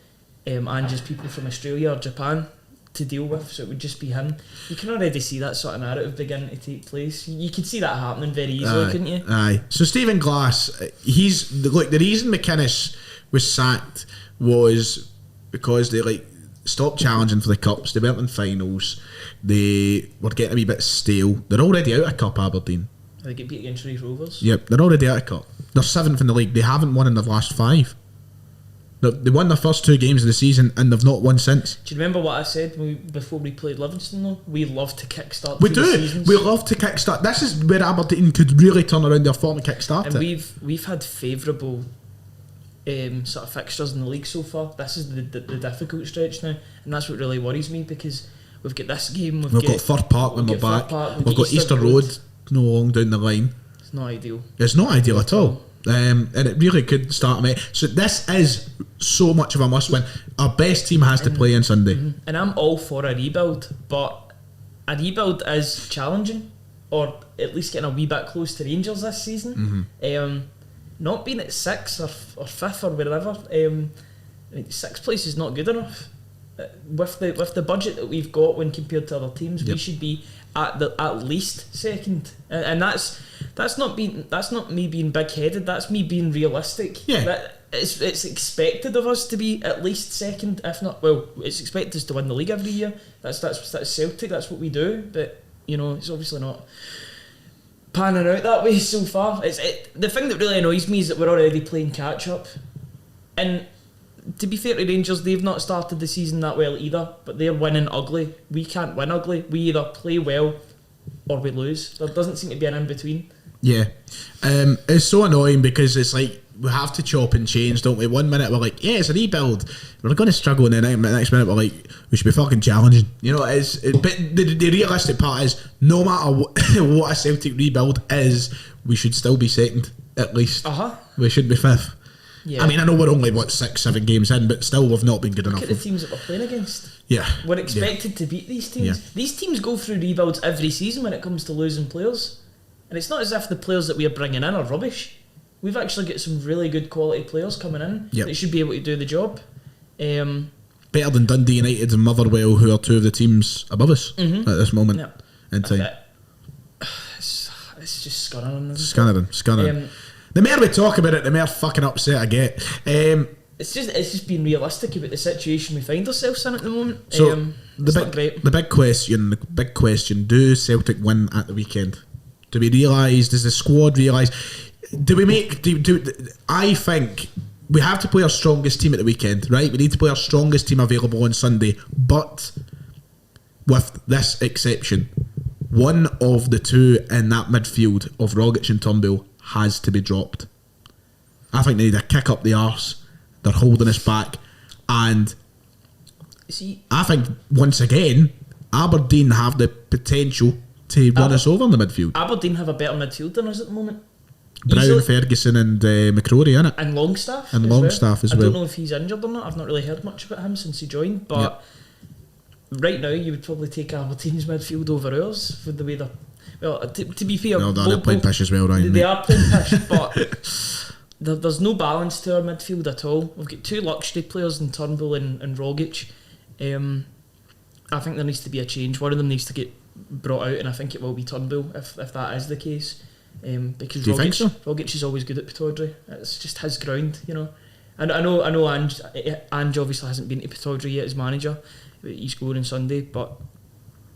Ange's people from Australia or Japan to deal with, so it would just be him. You can already see that sort of narrative beginning to take place. You could see that happening very easily, couldn't you? Aye. So Stephen Glass, the reason McInnes was sacked was because they stopped challenging for the cups. They weren't in finals. They were getting a wee bit stale. They're already out of cup, Aberdeen. They get beat against Raith Rovers. Yep, they're already out of cup. They're 7th in the league. They haven't won in their last 5. They won their first 2 games of the season, and they've not won since. Do you remember what I said before we played Livingston though? We love to kickstart. We do. We love to kickstart. This is where Aberdeen could really turn around their form and kickstart and it. we've had favourable sort of fixtures in the league so far. This is the difficult stretch now, and that's what really worries me, because we've got this game. We've got Fir Park when we're back. We've got Easter Road no long down the line. It's not ideal. It's not ideal at all. And it really could start me. So this is so much of a must win. Our best team has to play on Sunday. Mm-hmm. And I'm all for a rebuild, but a rebuild is challenging, or at least getting a wee bit close to Rangers this season. Not being at 6th or 5th or wherever. 6th place is not good enough. With the budget that we've got when compared to other teams, we should be at least 2nd, and that's not me being big headed. That's me being realistic. Yeah, it's expected of us to be at least 2nd, if not. Well, it's expected us to win the league every year. That's Celtic. That's what we do. But it's obviously not panning out that way so far. The thing that really annoys me is that we're already playing catch up, and to be fair to Rangers, they've not started the season that well either, but they're winning ugly. We can't win ugly. We either play well or we lose. There doesn't seem to be an in-between. Yeah. It's so annoying, because it's like we have to chop and change, don't we? 1 minute we're like, yeah, it's a rebuild, we're going to struggle, and then the next minute we're like, we should be fucking challenging. But the realistic part is, no matter what a Celtic rebuild is, we should still be 2nd at least. We should be 5th. Yeah. I mean, I know we're only 6-7 games in, but still we've not been good enough. Look at the teams that we're playing against. Yeah, we're expected to beat these teams. Yeah. These teams go through rebuilds every season when it comes to losing players, and it's not as if the players that we are bringing in are rubbish. We've actually got some really good quality players coming in that should be able to do the job. Better than Dundee United and Motherwell, who are 2 of the teams above us at this moment in time. It's just scanning them. The more we talk about it, the more fucking upset I get. It's just being realistic about the situation we find ourselves in at the moment. So the big question: do Celtic win at the weekend? Do we realise? Does the squad realise? Do we make? I think we have to play our strongest team at the weekend, right? We need to play our strongest team available on Sunday, but with this exception, one of the two in that midfield of Rogic and Tumble has to be dropped. I think they need to kick up the arse. They're holding us back, and I think once again Aberdeen have the potential to run us over in the midfield. Aberdeen have a better midfield than us at the moment. Brown, Easily. Ferguson and McCrory, innit? And Longstaff. And Longstaff as well. I don't know if he's injured or not. I've not really heard much about him since he joined. But right now, you would probably take Aberdeen's midfield over ours with the way they're. Well, to be fair, No, they're playing pish as well, right? They are playing pish, but there's no balance to our midfield at all. We've got two luxury players in Turnbull and Rogic. I think there needs to be a change. One of them needs to get brought out, and I think it will be Turnbull if that is the case. Because Do you think so? Rogic is always good at Pittodrie. It's just his ground, you know. And I know Ange obviously hasn't been to Pittodrie yet as manager. He's going on Sunday, but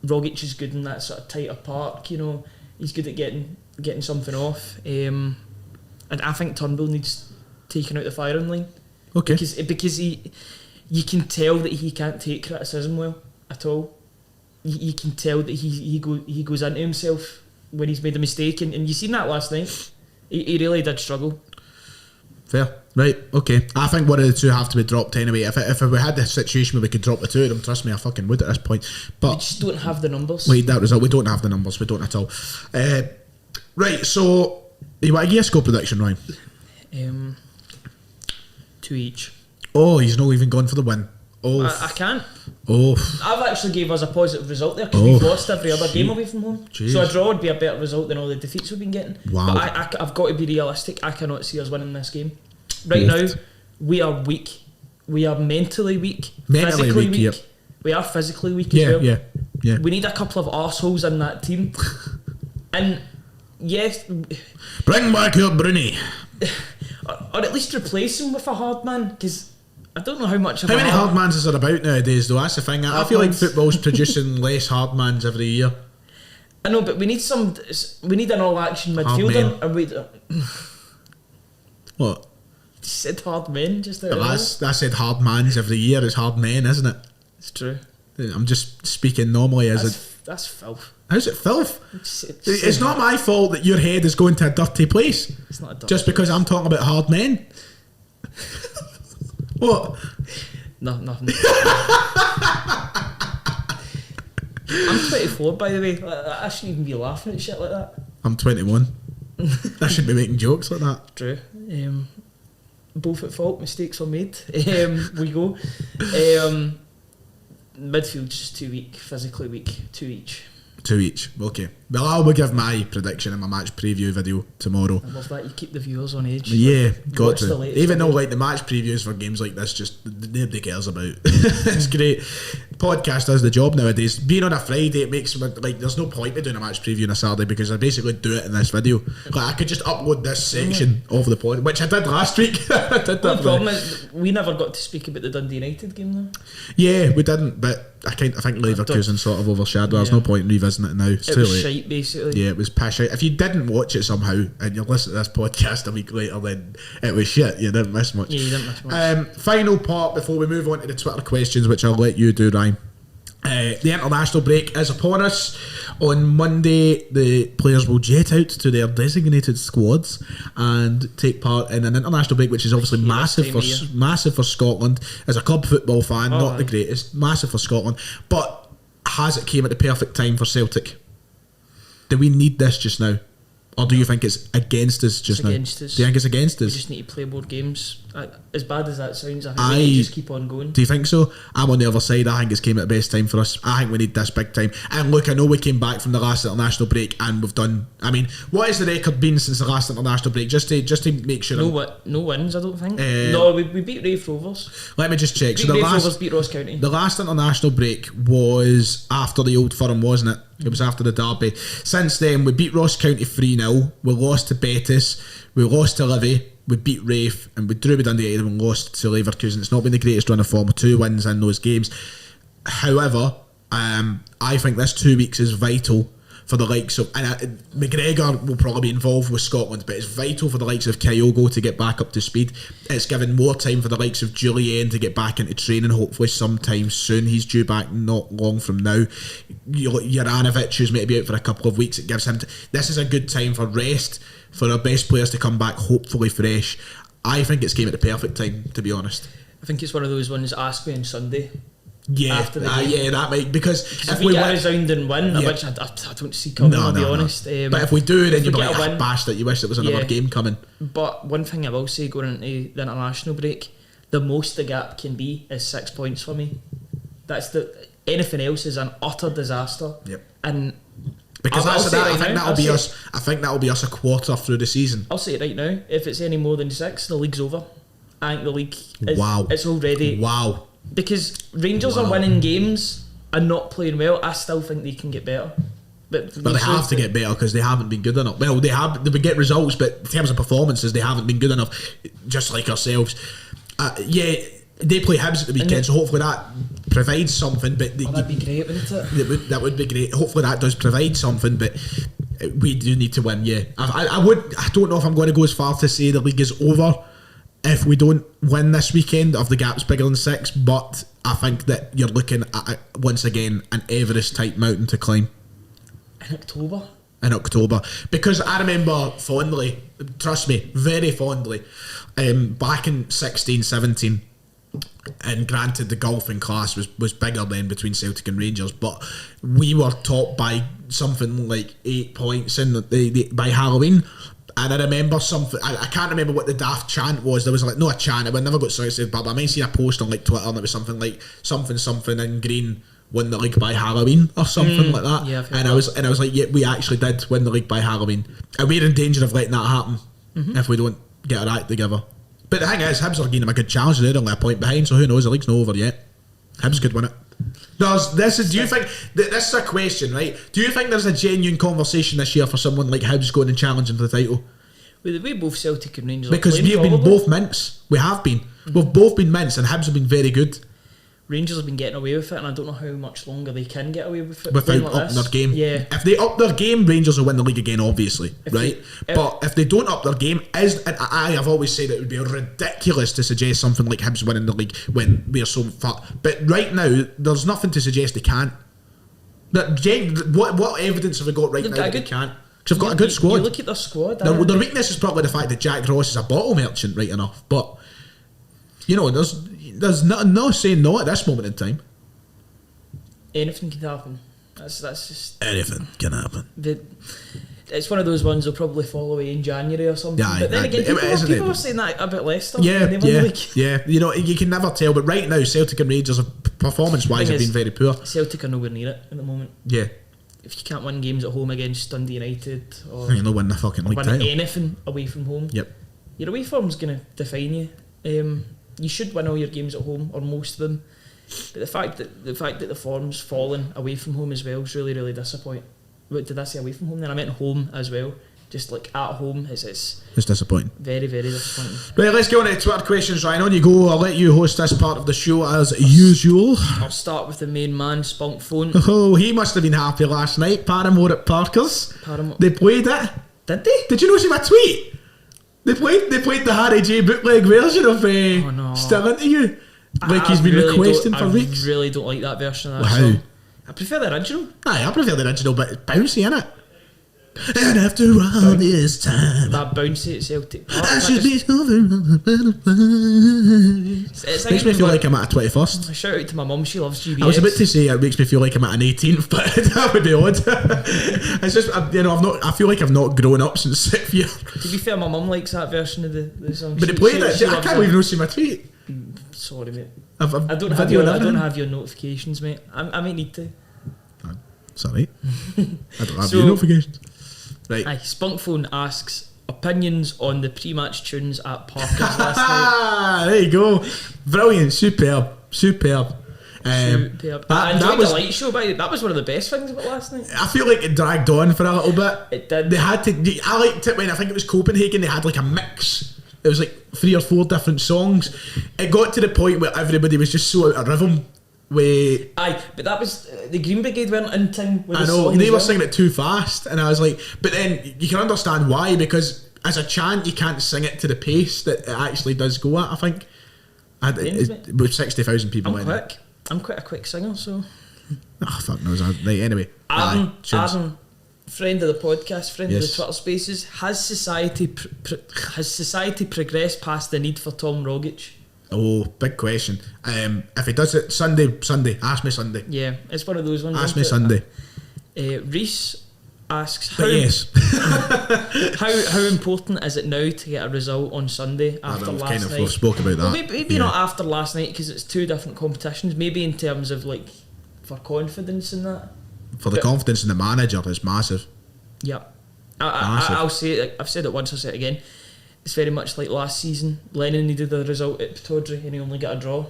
Rogic is good in that sort of tighter park, you know. He's good at getting something off. And I think Turnbull needs taking out the firing line. Okay. Because you can tell that he can't take criticism well at all. You can tell that he goes into himself when he's made a mistake, and you seen that last night. He really did struggle. Fair. Right, okay. I think one of the two have to be dropped anyway. If we had the situation where we could drop the two of them, trust me, I fucking would at this point. But we just don't have the numbers. Wait, that result. We don't have the numbers. We don't at all. Right, so you want to give a score prediction, Ryan? 2 each. Oh, he's not even gone for the win. Oh, I can't. Oh, I've actually gave us a positive result there because we've lost every other game away from home. Jeez. So a draw would be a better result than all the defeats we've been getting. Wow. But I've got to be realistic. I cannot see us winning this game. Right now, we are weak. We are mentally weak. Physically weak. Yep. We are physically weak as well. Yeah. We need a couple of arseholes in that team. And yes, Bring back your Bruni. or at least replace him with a hard man, because I don't know how much of How a many hard mans is there about nowadays, though? That's the thing. I feel like football's producing less hard mans every year. I know, but we need an all-action midfielder. And we What? said hard men just there. I said hard mans every year. It's hard men, isn't it? It's true. I'm just speaking normally as That's filth. How's it filth? It's not my fault that your head is going to a dirty place. It's not a dirty just because I'm talking about hard men. What? No, nothing. I'm 24, by the way. I shouldn't even be laughing at shit like that. I'm 21. I shouldn't be making jokes like that. True. Both at fault. Mistakes were made. We go. Midfield's just too weak. Physically weak. 2 each. 2 each. Okay. Well, I will give my prediction in my match preview video tomorrow. I love that. You keep the viewers on edge. Yeah, Like, got watch the to. latest Even though video. like the match previews for games like this, just nobody cares about. It's great. Podcast does the job nowadays. Being on a Friday, it makes like there's no point in doing a match preview on a Saturday because I basically do it in this video. Like I could just upload this section of the pod, which I did last week. I did The that. problem is we never got to speak about the Dundee United game though. Yeah, we didn't, but I think Leverkusen sort of overshadowed. There's no point in revisiting it now. It's It too was late. shite basically. Yeah, it was pish out. If you didn't watch it somehow and you listen to this podcast a week later, then it was shit. You didn't miss much. Yeah, you didn't miss much. Final part before we move on to the Twitter questions, which I'll let you do, Ryan. The international break is upon us. On Monday, the players will jet out to their designated squads and take part in an international break, which is obviously massive for Scotland. As a club football fan, not the greatest, massive for Scotland, but has it came at the perfect time for Celtic? Do we need this just now? Or do you think it's against us just now? Against us. Do you think it's against We us? just need to play more games. As bad as that sounds, I think we need to just keep on going. Do you think so? I'm on the other side. I think it's came at the best time for us. I think we need this big time. And look, I know we came back from the last international break and we've done. I mean, what has the record been since the last international break? Just to make sure. No wins, I don't think. No, we beat Rafe Rovers. Let me just check. Beat So Rafe Rovers, beat Ross County. the last international break was after the Old Firm, wasn't it? It was after the derby. Since then, we beat Ross County 3-0. We lost to Betis. We lost to Livy. We beat Rafe. And we drew with Dundee United and we lost to Leverkusen. It's not been the greatest run of form with 2 wins in those games. However, I think this 2 weeks is vital for the likes of, and McGregor will probably be involved with Scotland, but it's vital for the likes of Kyogo to get back up to speed. It's given more time for the likes of Julian to get back into training, hopefully sometime soon. He's due back not long from now. Juranovic, who's maybe out for a couple of weeks, it gives him this is a good time for rest, for our best players to come back hopefully fresh. I think it's came at the perfect time, to be honest. I think it's one of those ones, ask me on Sunday. Yeah, after the game. that might, because if we get a resound and win, which I don't see coming, I'll be honest. But if we do, then you'll be like, win, bastard, you wish there was another game coming. But one thing I will say going into the international break, the most the gap can be is 6 points for me. Anything else is an utter disaster. Yep. And because I think that'll be us a quarter through the season. I'll say it right now, if it's any more than 6, the league's over. I think the league is, it's already... Wow. Because Rangers are winning games and not playing well. I still think they can get better. But they have to get better because they haven't been good enough. Well, they would get results, but in terms of performances, they haven't been good enough, just like ourselves. They play Hibs at the weekend, so hopefully that provides something. But that'd be great, wouldn't it? That would be great. Hopefully that does provide something, but we do need to win, yeah. I don't know if I'm going to go as far to say the league is over if we don't win this weekend, if the gap's bigger than 6, but I think that you're looking at, once again, an Everest-type mountain to climb. In October. Because I remember fondly, trust me, very fondly, back in 16, 17, and granted the golfing class was bigger then between Celtic and Rangers, but we were top by something like 8 points by Halloween. And I remember something, I can't remember what the daft chant was. There was like, no a chant, I never got sorted, but I might see a post on like Twitter and it was something like something in green won the league by Halloween or something like that. Yeah, and I was like, yeah, we actually did win the league by Halloween, and we're in danger of letting that happen if we don't get our act together. But the thing is, Hibs are giving them a good challenge. They're only a point behind, so who knows? The league's not over yet. Hibs could win it. Do you think this is a question, right? Do you think there's a genuine conversation this year for someone like Hibs going and challenging for the title? Well, the way both Celtic and Rangers because are playing, we've been both mints. We have been. We've both been mints, and Hibs have been very good. Rangers have been getting away with it, and I don't know how much longer they can get away with it without upping their game. Yeah. If they up their game, Rangers will win the league again, obviously, right? But if they don't up their game, and I have always said it would be ridiculous to suggest something like Hibs winning the league when we are so far. But right now, there's nothing to suggest they can't. What evidence have we got right now that they can't? Because they've got a good squad. You look at their squad. Their weakness is probably the fact that Jack Ross is a bottle merchant, right enough. But you know, there's no saying no at this moment in time. Anything can happen. That's just anything can happen. It's one of those ones they'll probably fall away in January or something. Yeah, but then again, people are saying that a bit less stuff. Yeah. You know, you can never tell. But right now, Celtic and Rangers, performance-wise, have been very poor. Celtic are nowhere near it at the moment. Yeah. If you can't win games at home against Dundee United or you'll win the fucking league title. Anything away from home, your away form's going to define you. You should win all your games at home, or most of them. But the fact that the form's fallen away from home as well is really, really disappointing. What did I say, away from home? Then I meant home as well. Just like at home, it's disappointing. Very, very disappointing. Right, let's get on to Twitter questions. Ryan, on you go. I'll let you host this part of the show as usual. I'll start with the main man, Spunk Phone. Oh, he must have been happy last night. Paramore at Parker's. They played it. Did they? Did you not see my tweet? They played the Harry J bootleg version of Still Into You. Like he's been requesting for weeks. I really don't like that version of that song. I prefer the original. Aye, I prefer the original, but it's bouncy, innit? And after all this time, that bouncy at Celtic Park, I should be over. Makes me feel like I'm at a 21st. A shout out to my mum, she loves GBX. I was about to say it makes me feel like I'm at an 18th, but that would be odd. It's just, I feel like I've not grown up since 6th year. To be fair, my mum likes that version of the song. But they played it. I can't even see my tweet. Sorry, mate. I don't have your notifications, mate. I might need to. Sorry. I don't have your notifications. Right. Spunk Phone asks opinions on the pre-match tunes at Parker's last night. There you go. Brilliant. Superb. I enjoyed the light show, but that was one of the best things about last night. I feel like it dragged on for a little bit. It did. They had to. I liked it when I think it was Copenhagen. They had like a mix. It was like 3 or 4 different songs. It got to the point where everybody was just so out of rhythm Aye, but that was the Green Brigade weren't in time with I the know, song they as were well. singing it too fast, and I was like, but then you can understand why, because as a chant you can't sing it to the pace that it actually does go at. I think with 60,000 people I'm in quick. I'm quite a quick singer, so. Oh fuck knows. Right, anyway, Adam, friend of the podcast, friend of the Yes. Twitter Spaces, has society progressed past the need for Tom Rogic? Oh, big question. If he does it Sunday, ask me Sunday. Yeah, it's one of those ones. Ask me isn't it? Sunday. Reese asks But yes, how important is it now to get a result on Sunday after we've last kind of night? we've spoke about that. Well, maybe Yeah. not after last night because it's two different competitions. Maybe in terms of like for confidence in that. For the But- confidence in the manager is massive. Yeah, Massive. I'll say it. I've said it once. I'll say it again. It's very much like last season. Lennon needed a result at Pittodrie and he only got a draw.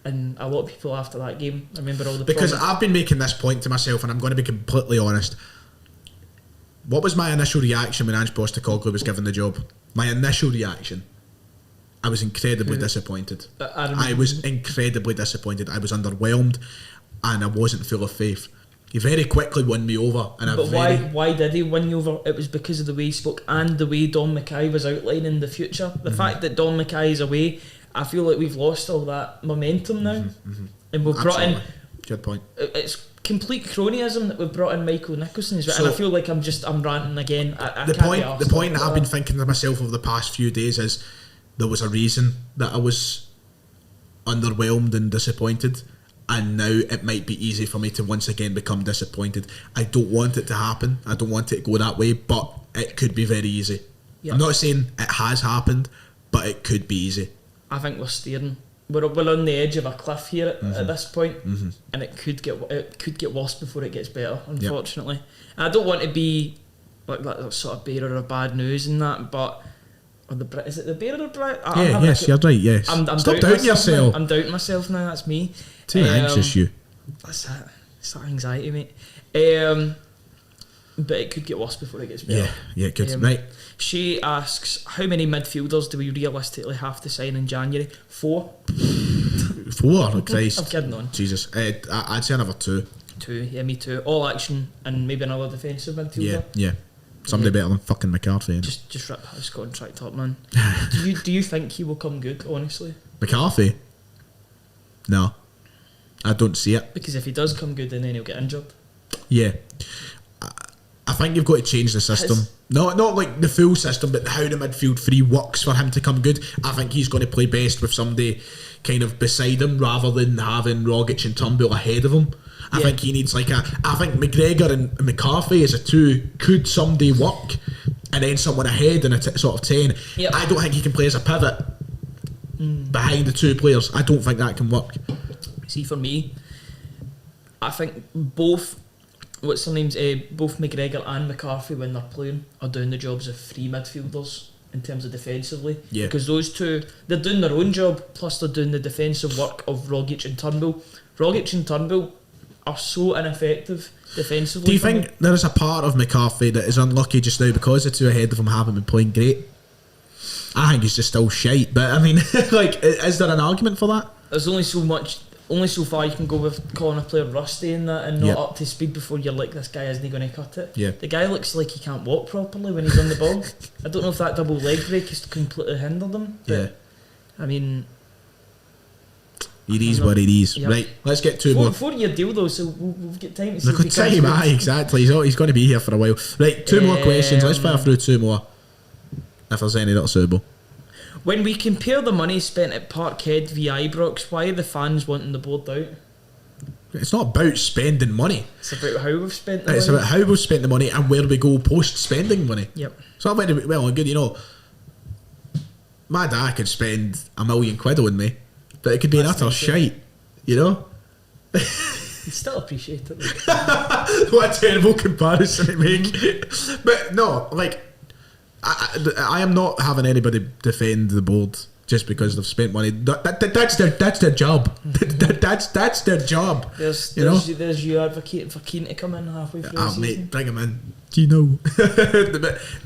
And a lot of people after that game, I remember all the Because promise- I've been making this point to myself, and I'm going to be completely honest. What was my initial reaction when Ange Postecoglou was given the job? My initial reaction, I was incredibly disappointed. I was incredibly disappointed. I was underwhelmed, and I wasn't full of faith. He very quickly won me over, and But why did he win you over? It was because of the way he spoke and the way Don Mackay was outlining the future. The fact that Don Mackay is away, I feel like we've lost all that momentum now. And we've brought in... Good point. It's complete cronyism that we've brought in Michael Nicholson as well. And I feel like I'm ranting again. I The can't point, be arsed the point that about I've been thinking to myself over the past few days is there was a reason that I was underwhelmed and disappointed, and now it might be easy for me to once again become disappointed. I don't want it to happen. I don't want it to go that way, but it could be very easy. Yeah. I'm not saying it has happened, but it could be easy. I think we're steering. We're on the edge of a cliff here at this point, and it could get worse before it gets better. Unfortunately, and I don't want to be like that sort of bearer of bad news and that, but is it the bearer of bad? You're right. Yes. I'm Stop doubting myself yourself. now. I'm doubting myself now. That's me. Too anxious, you. That's it. It's that anxiety, mate. But it could get worse before it gets better. Yeah, it could. Right. She asks, how many midfielders do we realistically have to sign in January? 4? 4? Oh, Christ. I'm kidding on. Jesus. I'd say another 2. 2, yeah, me too. All action and maybe another defensive midfielder. Yeah. Somebody better than fucking McCarthy. Just rip his contract up, man. do you think he will come good, honestly? McCarthy? No. I don't see it. Because if he does come good, then he'll get injured. Yeah. I think you've got to change the system. Not like the full system, but how the midfield three works for him to come good. I think he's going to play best with somebody kind of beside him rather than having Rogic and Tumble ahead of him. I think he needs I think McGregor and McCarthy as a 2 could someday work, and then someone ahead in a sort of 10. Yep. I don't think he can play as a pivot behind the 2 players. I don't think that can work. See, for me, I think both McGregor and McCarthy, when they're playing, are doing the jobs of 3 midfielders in terms of defensively. Yeah. Because those 2, they're doing their own job, plus they're doing the defensive work of Rogic and Turnbull. Rogic and Turnbull are so ineffective defensively. Do you think there is a part of McCarthy that is unlucky just now because the 2 ahead of him haven't been playing great? I think he's just still shite, but I mean, is there an argument for that? There's only so far you can go with calling a player rusty in that and not up to speed before you're like, this guy isn't going to cut it. Yeah. The guy looks like he can't walk properly when he's on the ball. I don't know if that double leg break has completely hindered him. But I mean, it is what it is. Yep. Right, let's get 2 more. 4-year deal though, so we've got time to see Look if at he comes time, good. aye, exactly. He's going to be here for a while. Right, 2 more questions. Let's fire through 2 more. If there's any that are suitable. When we compare the money spent at Parkhead via Ibrox, why are the fans wanting the board out? It's not about spending money. It's about how we've spent the It's money. about how we've spent the money and where we go post spending money. Yep. So well and good, my dad could spend £1 million on me, but it could be an utter shite, You still appreciate it. What a terrible comparison to make. But no, I am not having anybody defend the board. just because they've spent money. That's their job. That's their job. There's you advocating for Keane to come in halfway through the season. Mate, bring him in. Do you know?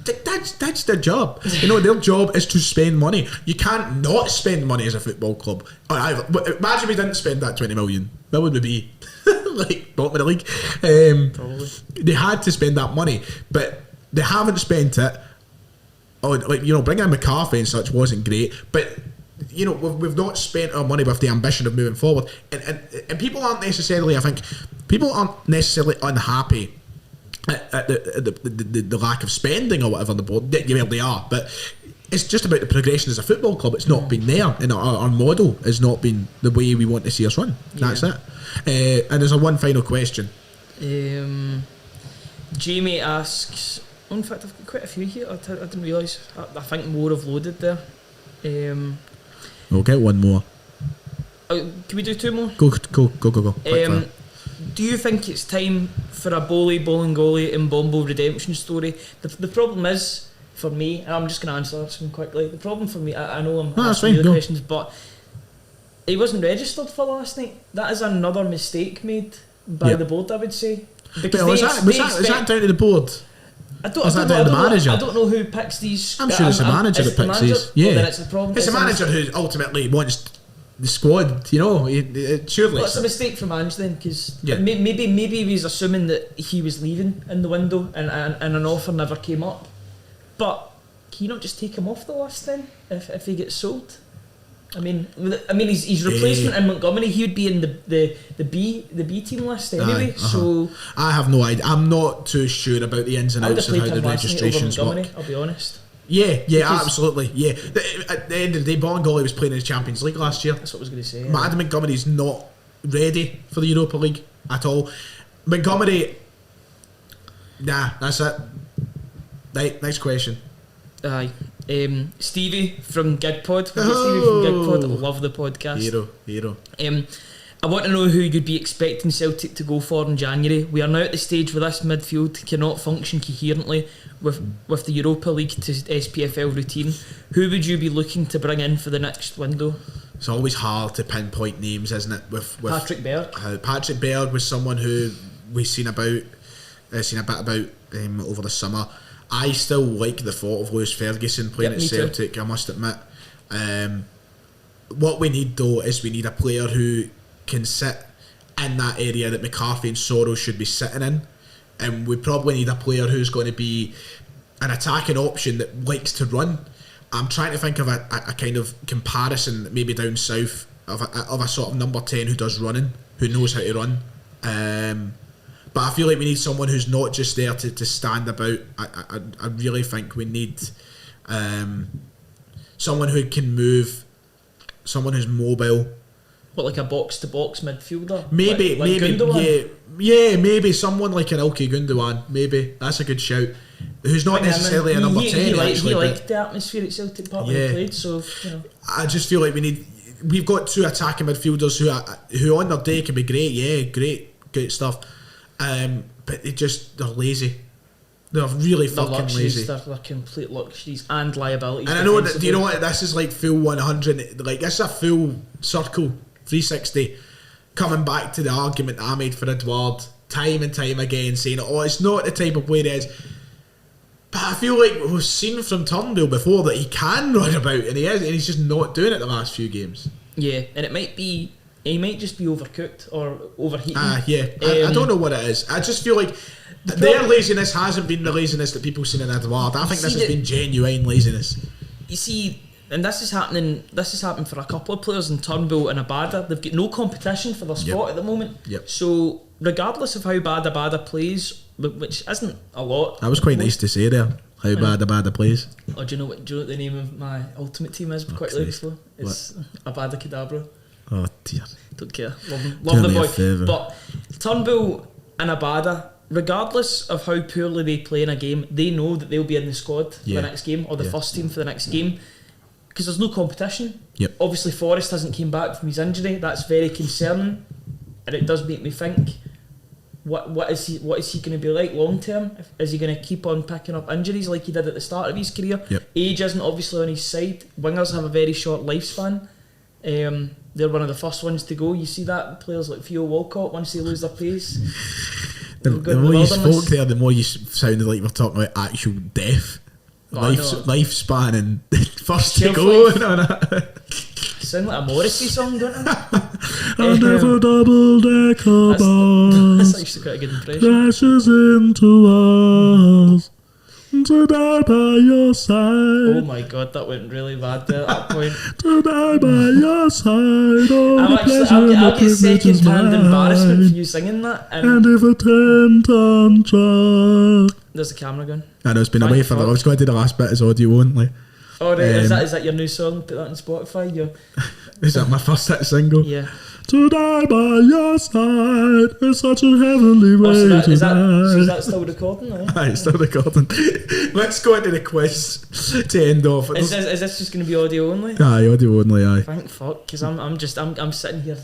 That's their job. Their job is to spend money. You can't not spend money as a football club. Imagine we didn't spend that 20 million. Where would we be? Like bottom of the league. Probably. They had to spend that money, but they haven't spent it. Bringing in McCarthy and such wasn't great, but we've not spent our money with the ambition of moving forward, and people aren't necessarily unhappy at the lack of spending or whatever on the board. They are, but it's just about the progression as a football club. It's not been there, and our model has not been the way we want to see us run. That's it. And there's one final question. Jamie asks. In fact, I've got quite a few here. I didn't realise. I think more have loaded there. We'll get one more. Can we do two more? Go. Do you think it's time for a Bolingoli and Bombo redemption story? The problem is, for me, and I'm just going to answer this one quickly. The problem for me, I know I'm asking you the questions, but he wasn't registered for last night. That is another mistake made by the board, I would say. Because was that down to the board? I don't know who picks these. I'm sure it's the manager that picks these. Yeah, then it's the problem. It's the manager who ultimately wants the squad. Surely. Well, it's a mistake from Ange then, because maybe he was assuming that he was leaving in the window, and an offer never came up. But can you not just take him off the list then if he gets sold? I mean, his replacement in Montgomery, he would be in the B team list anyway. So I have no idea. I'm not too sure about the ins and outs of how the registrations work. I'll be honest. Yeah, absolutely. Yeah, at the end of the day, Bolingoli was playing in the Champions League last year. That's what I was going to say. Adam Montgomery's not ready for the Europa League at all. Montgomery, that's it. Right, next question. Aye. Stevie from Gigpod. Stevie from Gigpod. Love the podcast. Hero. I want to know who you'd be expecting Celtic to go for in January. We are now at the stage where this midfield cannot function coherently with the Europa League to SPFL routine. Who would you be looking to bring in for the next window? It's always hard to pinpoint names, isn't it? With Patrick Berg. Patrick Berg was someone who we've seen a bit about over the summer. I still like the thought of Lewis Ferguson playing at Celtic, I must admit. What we need though is we need a player who can sit in that area that McCarthy and Soros should be sitting in, and we probably need a player who's going to be an attacking option that likes to run. I'm trying to think of a kind of comparison maybe down south of a sort of number 10 who does running, who knows how to run. But I feel like we need someone who's not just there to stand about. I really think we need someone who can move, someone who's mobile. What, like a box-to-box midfielder? Maybe, like Gundogan? Maybe someone like an Ilkay Gundogan. Maybe that's a good shout. Who's not necessarily a number 10. He liked the atmosphere at Celtic Park when he played. So I just feel like we've got two attacking midfielders who on their day can be great. Yeah, great stuff. But they're lazy. They're really fucking lazy. They're complete luxuries and liabilities. And I know that. Do you know what? This is like full 100. Like this is a full circle 360. Coming back to the argument I made for Edouard time and time again, saying, "Oh, it's not the type of player he is." But I feel like we've seen from Tumble before that he can run about, and he is, and he's just not doing it the last few games. Yeah, and it might be. He might just be overcooked or overheating. I don't know what it is. I just feel like their laziness hasn't been the laziness that people seen in Edouard. I think this has been genuine laziness. You see, and this is happening for a couple of players in Turnbull and Abada. They've got no competition for their spot at the moment. Yep. So regardless of how bad Abada plays, which isn't a lot. That was quite nice to say there. How bad Abada plays. Oh, do you know what the name of my ultimate team is? Quickly before it's Abada Kedavra. Oh dear. Don't care. Love the boy. But Turnbull and Abada, regardless of how poorly they play in a game, they know that they'll be in the squad for the next game or the first team for the next game because there's no competition. Yep. Obviously Forrest hasn't came back from his injury. That's very concerning, and it does make me think, what is he going to be like long term? Is he going to keep on picking up injuries like he did at the start of his career? Yep. Age isn't obviously on his side. Wingers have a very short lifespan. They're one of the first ones to go. You see that players like Theo Walcott, once they lose their pace. The more you spoke there, the more you sounded like we're talking about actual death. Lifespan and first to go. Sound like a Morrissey song, don't it? I'll never double-decker That's actually quite a good impression. crashes into us to die by your side. Oh my god, that went really bad there at that point. To die by your side. I'll get second-hand embarrassment for you singing that. And if a 10-ton truck. There's the camera going. I know it's been away for the. I was going to do the last bit as audio only. Oh, right. Is that your new song? Put that on Spotify. Is that my first hit single? Yeah. To die by your side is such a heavenly way to die. So is that still recording? Aye, it's still recording. Let's go into the quiz to end off. Is this just going to be audio only? Aye, audio only. Aye. Thank fuck, because I'm sitting here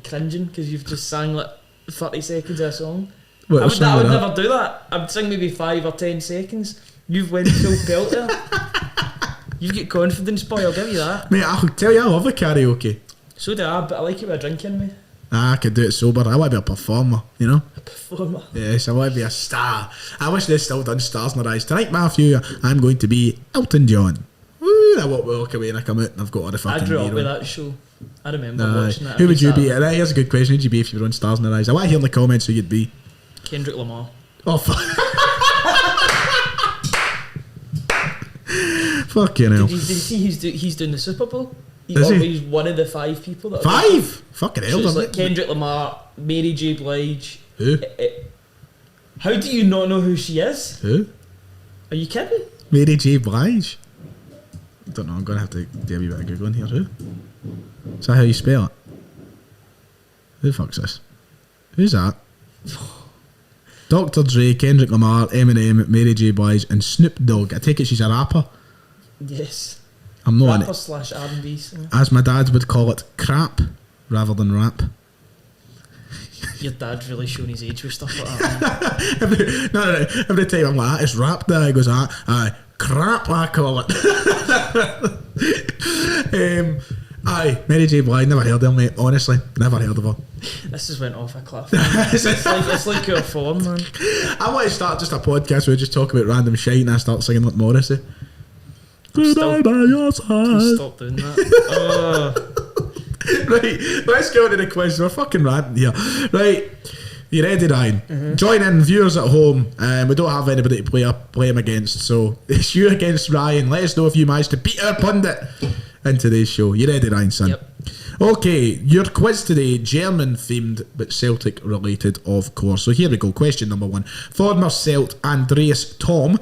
cringing because you've just sang like 30 seconds of a song. I would never do that. I'd sing maybe 5 or 10 seconds. You've went full pelter. You've got confidence, boy. I'll give you that. Mate, I'll tell you, I love the karaoke. So do I, but I like it with a drink in me. I could do it sober. I want to be a performer, you know? A performer. Yes, I want to be a star. I wish they'd still done Stars in Their Eyes. Tonight, Matthew, I'm going to be Elton John. Woo! I walk away and I come out and I've got all the fucking I grew up hero. with that show. I remember watching it. Who would you be? Here's a good question. Who'd you be if you were on Stars in Their Eyes? I want to hear in the comments who you'd be. Kendrick Lamar. Oh, fuck. Fucking hell. Did you see he's doing the Super Bowl? Is he? He's one of the 5 people that 5? Fucking hell, so it's doesn't like it? Kendrick Lamar, Mary J. Blige. Who? How do you not know who she is? Who? Are you kidding? Mary J. Blige? I don't know, I'm going to have to do a wee bit of Googling here. Who? Is that how you spell it? Who the fuck's this? Who's that? Dr. Dre, Kendrick Lamar, Eminem, Mary J. Blige and Snoop Dogg. I take it she's a rapper? Yes. I'm not in Rapper it. slash R&B singer. As my dad would call it, crap rather than rap. Your dad's really showing his age with stuff like that. No. Every time I'm like, it's rap there, he goes, crap I call it. Aye, Mary J. Blige, never heard of her, mate. Honestly, never heard of her. This has went off a cliff. it's like your form, man. I want to start just a podcast where we just talk about random shit and I start singing like Morrissey. Please By your side. stop doing that. Right, let's go into the quiz. We're fucking ranting here. Right, you ready, Ryan? Mm-hmm. Join in, viewers at home. We don't have anybody to play him against, so it's you against Ryan. Let us know if you managed to beat our pundit in today's show. You ready, Ryan, son? Yep. Okay, your quiz today, German themed but Celtic related, of course. So here we go. Question number 1. Former Celt Andreas Thom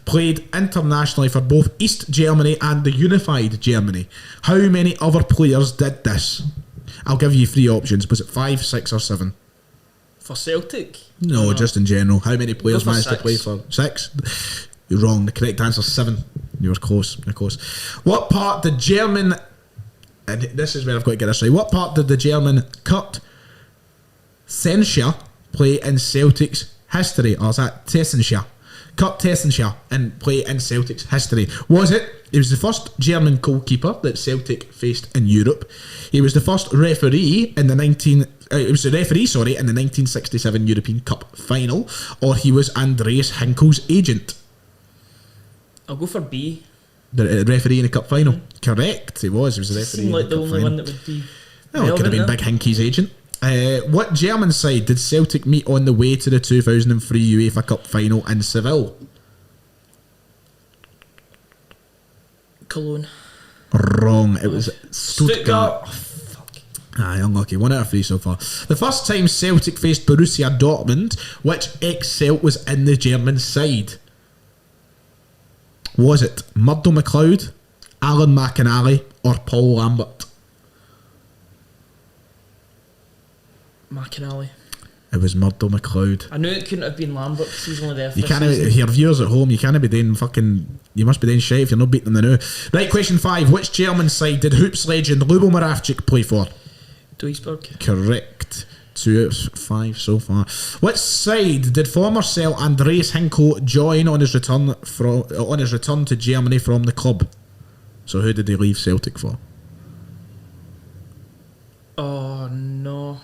played internationally for both East Germany and the Unified Germany. How many other players did this? I'll give you 3 options. Was it 5, 6 or 7? For Celtic? No, just in general. How many players Go for managed to 6. play for 6? You're wrong. The correct answer is 7. You were close. You're close. What part did German... And this is where I've got to get this right. What part did the German Kurt Tessenschär play in Celtic's history? Or is that Tessenschär? Kurt Tessenschär and play in Celtic's history. Was it? He was the first German goalkeeper that Celtic faced in Europe. He was the first referee in the in the 1967 European Cup final. Or he was Andreas Hinkel's agent. I'll go for B. The referee in the cup final. Correct, he was. He was the referee. Seemed like in the the cup only final. one that would be. Well, it could have been Big Hinky's agent. What German side did Celtic meet on the way to the 2003 UEFA Cup final in Seville? Cologne. Wrong. It was Stuttgart. Oh, fuck. Aye, unlucky. 1 out of 3 so far. The first time Celtic faced Borussia Dortmund, which ex-Celt was in the German side? Was it Murdo McLeod, Alan McInally or Paul Lambert? McInally. It was Murdo McLeod. I knew it couldn't have been Lambert because he's only there for You a can't, season. your viewers at home, you can't be doing fucking, you must be doing shit if you're not beating them now. Right, question 5. Which German side did Hoops legend Lubo Moravcik play for? Duisburg. Correct. 2 out of 5 so far. Which side did former Cel Andreas Hinko join on his return to Germany from the club? So who did he leave Celtic for? Oh no.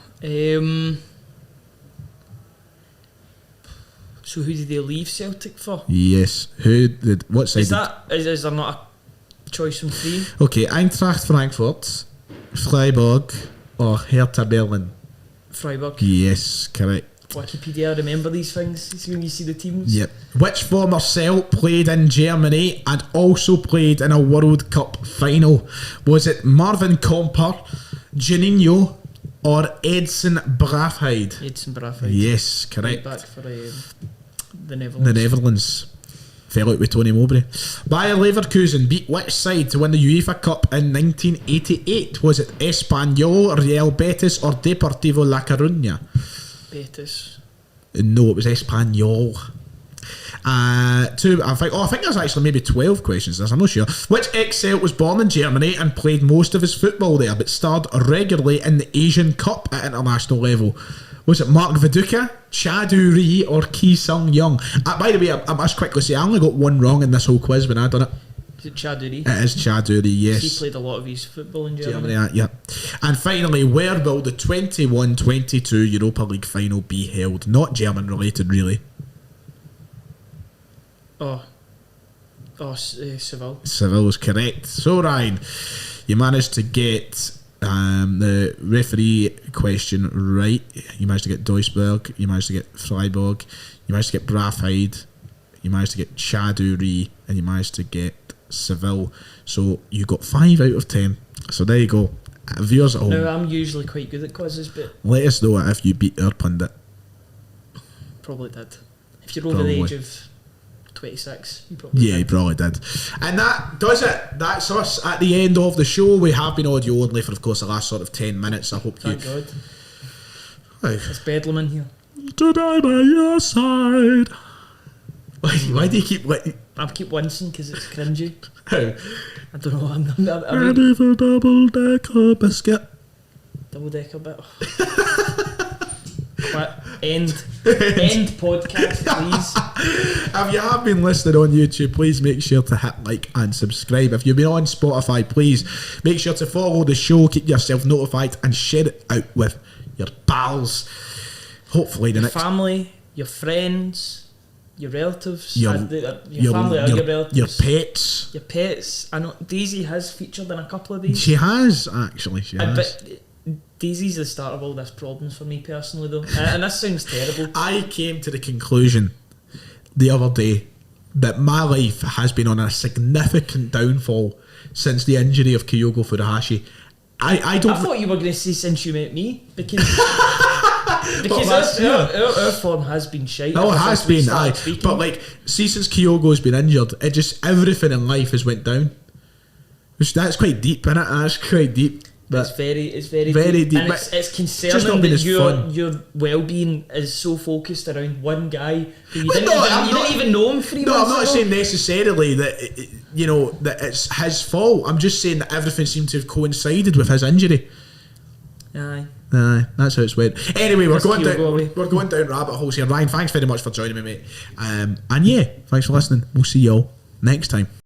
So who did they leave Celtic for? Yes. What side? Is there not a choice from 3? Okay, Eintracht Frankfurt, Freiburg, or Hertha Berlin? Freiburg. Yes, correct. Wikipedia, remember these things. It's when you see the teams. Yep. Which former Celt played in Germany and also played in a World Cup final? Was it Marvin Komper, Juninho, or Edson Braafheid? Edson Braafheid. Yes, correct. Right back for the Netherlands. The Netherlands. Fell out with Tony Mowbray. Bayer Leverkusen beat which side to win the UEFA Cup in 1988? Was it Espanyol, Real Betis, or Deportivo La Coruña? Betis. No, it was Espanyol. I think there's actually maybe 12 questions. I'm not sure. Which ex-Celt was born in Germany and played most of his football there, but starred regularly in the Asian Cup at international level? Was it Mark Viduka, Chadu Ri, or Ki Sung Young? By the way, I must quickly say I only got one wrong in this whole quiz when I done it. Is it Chaduri? It is Chadu Ri, yes. He played a lot of his football in Germany. Yeah. And finally, where will the 21-22 Europa League final be held? Not German related, really. Seville. Seville is correct. So Ryan, you managed to get the referee question right. You managed to get Duisburg, you managed to get Freiburg, you managed to get Braafheid, you managed to get Chaduri, and you managed to get Seville. So you got 5 out of 10. So there you go. Viewers at home, Now I'm usually quite good at quizzes, but let us know if you beat our pundit. probably did. If you're over the age of 26, you probably Yeah, he probably did. And that does it. That's us at the end of the show. We have been audio only for, of course, the last sort of 10 minutes. I hope Thank you... God. Aye. It's bedlam in here. To die by your side. Why do you keep... I keep wincing because it's cringy. How? I don't know. I mean, Ready for double-decker biscuit. double-decker bit. What? End podcast, please. If you have been listening on YouTube, please make sure to hit like and subscribe. If you've been on Spotify, please make sure to follow the show, keep yourself notified, and share it out with your pals. Hopefully the Your next... family, your friends, your relatives, Your family or your relatives, your pets. your pets. I know Daisy has featured in a couple of these. She has, actually. She has. But Daisy's the start of all this problems for me personally, though. And this sounds terrible. I came to the conclusion the other day that my life has been on a significant downfall since the injury of Kyogo Furuhashi. I don't... I thought you were going to say since you met me, because our form has been shite. No, it ever has since we been, started aye. speaking. But like, see, since Kyogo's been injured, it just, everything in life has went down. Which, that's quite deep, innit? That's quite deep. But It's very deep. and But it's just not concerning been that as fun. your well-being is so focused around one guy who you Well, didn't even know him 3 No, months I'm not ago. saying necessarily that, you know, that it's his fault. I'm just saying that everything seemed to have coincided with his injury. Aye. Aye, that's how it's went. Anyway, we're Let's going keep going. down. We're going down rabbit holes here. Ryan, thanks very much for joining me, mate. And yeah, thanks for listening. We'll see you all next time.